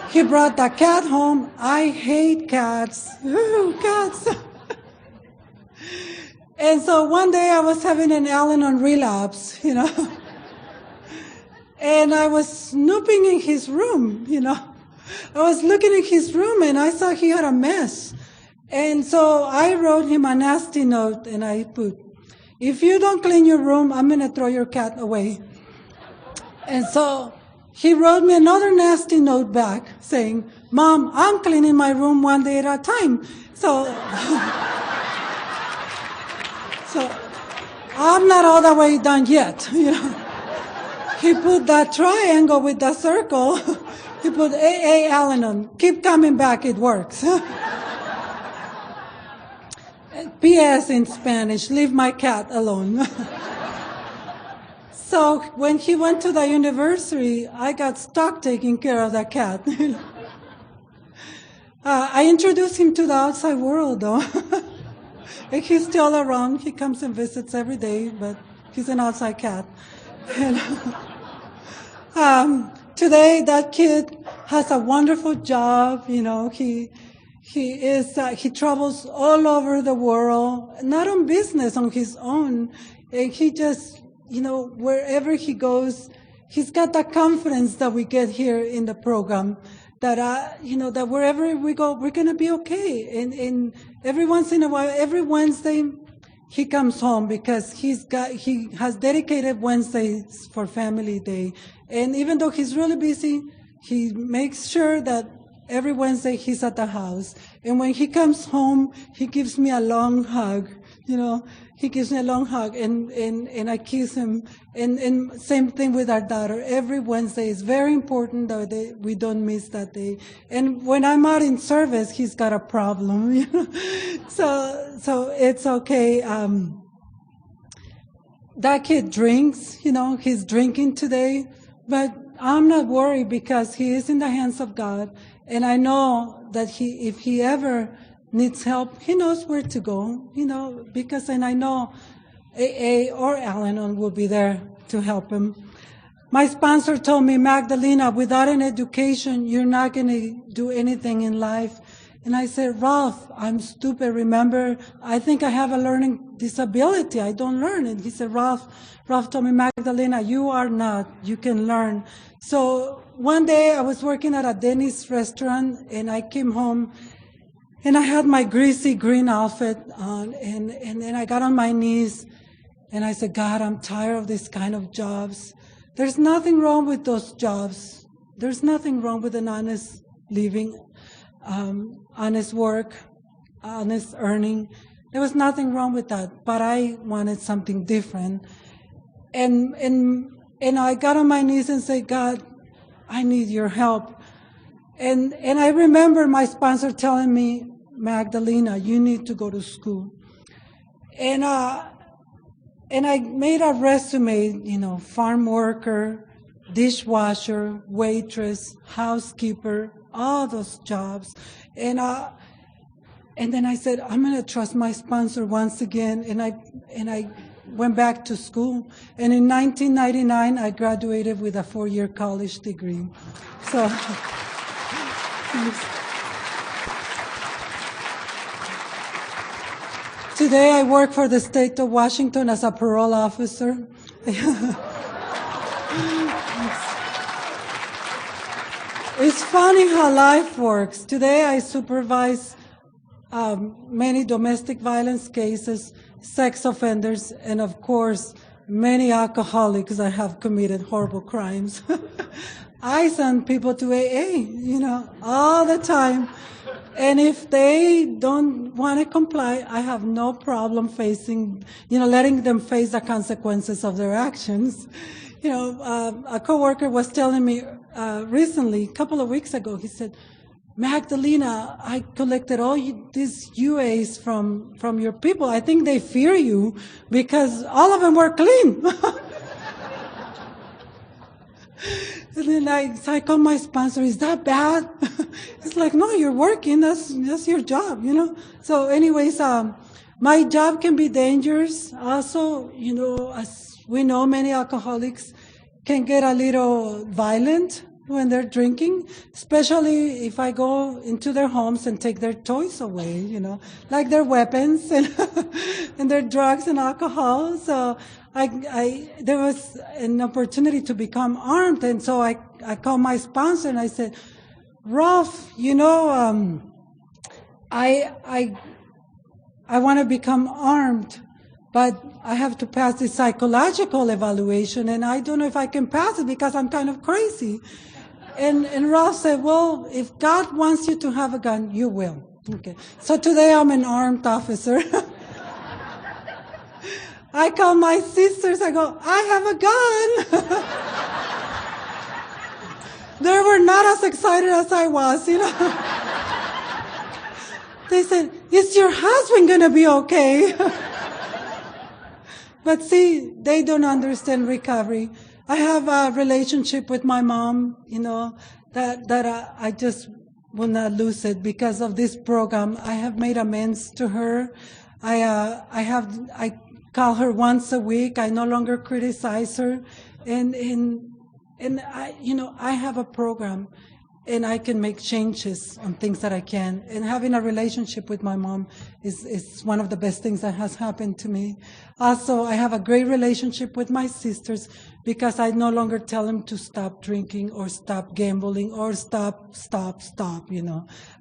He brought the cat home. I hate cats. Ooh, cats. And so one day I was having an Al-Anon relapse, and I was snooping in his room, I was looking in his room, and I saw he had a mess. And so I wrote him a nasty note, and I put, if you don't clean your room, I'm going to throw your cat away. And so he wrote me another nasty note back saying, Mom, I'm cleaning my room one day at a time. So I'm not all the way done yet. He put that triangle with the circle. He put AA Al-Anon. Keep coming back, it works. P.S. in Spanish, leave my cat alone. So when he went to the university, I got stuck taking care of the cat. I introduced him to the outside world, though. And he's still around. He comes and visits every day, but he's an outside cat. And, today, that kid has a wonderful job. He travels all over the world, not on business, on his own. And he just, wherever he goes, he's got that confidence that we get here in the program, that, that wherever we go, we're going to be okay. And every once in a while, every Wednesday, he comes home because he has dedicated Wednesdays for Family Day. And even though he's really busy, he makes sure that every Wednesday he's at the house. And when he comes home, he gives me a long hug He gives me a long hug, and I kiss him. And same thing with our daughter. Every Wednesday is very important that we don't miss that day. And when I'm out in service, he's got a problem. So it's okay. That kid drinks, he's drinking today, but I'm not worried because he is in the hands of God. And I know that if he ever needs help, he knows where to go, and I know AA or Al-Anon will be there to help him. My sponsor told me, Magdalena, without an education, you're not going to do anything in life. And I said, Ralph, I'm stupid. Remember, I think I have a learning disability. I don't learn. And he said, Ralph told me, Magdalena, you are not. You can learn. So one day I was working at a Denny's restaurant, and I came home, and I had my greasy green outfit on, and then I got on my knees, and I said, God, I'm tired of this kind of jobs. There's nothing wrong with those jobs. There's nothing wrong with an honest living, honest work, honest earning. There was nothing wrong with that, but I wanted something different. And I got on my knees and said, God, I need your help. And I remember my sponsor telling me, Magdalena, you need to go to school. And I made a resume, farm worker, dishwasher, waitress, housekeeper, all those jobs. And then I said, I'm going to trust my sponsor once again. And I went back to school. And in 1999, I graduated with a 4-year college degree. So today I work for the state of Washington as a parole officer. It's funny how life works. Today I supervise many domestic violence cases, sex offenders, and of course, many alcoholics that have committed horrible crimes. I send people to AA, all the time. And if they don't want to comply, I have no problem letting them face the consequences of their actions. A coworker was telling me recently, a couple of weeks ago, he said, Magdalena, I collected all these UAs from your people. I think they fear you because all of them were clean. And then I called my sponsor, is that bad? It's like, no, you're working. That's your job, So anyways, my job can be dangerous. Also, as we know, many alcoholics can get a little violent when they're drinking, especially if I go into their homes and take their toys away, like their weapons and their drugs and alcohol. So there was an opportunity to become armed, and so I called my sponsor and I said, Ralph, I want to become armed, but I have to pass this psychological evaluation, and I don't know if I can pass it because I'm kind of crazy. And Ralph said, well, if God wants you to have a gun, you will. Okay. So today I'm an armed officer. I call my sisters, I go, I have a gun. They were not as excited as I was, They said, is your husband going to be okay? But see, they don't understand recovery. I have a relationship with my mom, that I just will not lose it because of this program. I have made amends to her. I call her once a week. I no longer criticize her, and I have a program, and I can make changes on things that I can. And having a relationship with my mom is one of the best things that has happened to me. Also, I have a great relationship with my sisters because I no longer tell them to stop drinking or stop gambling or stop.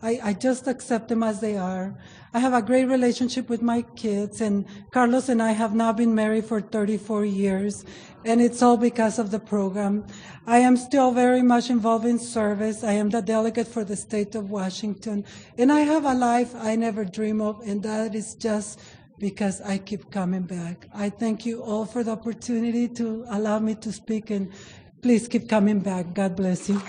I just accept them as they are. I have a great relationship with my kids, and Carlos and I have now been married for 34 years, and it's all because of the program. I am still very much involved in service. I am the delegate for the state of Washington, and I have a life I never dream of, and that is just because I keep coming back. I thank you all for the opportunity to allow me to speak, and please keep coming back. God bless you.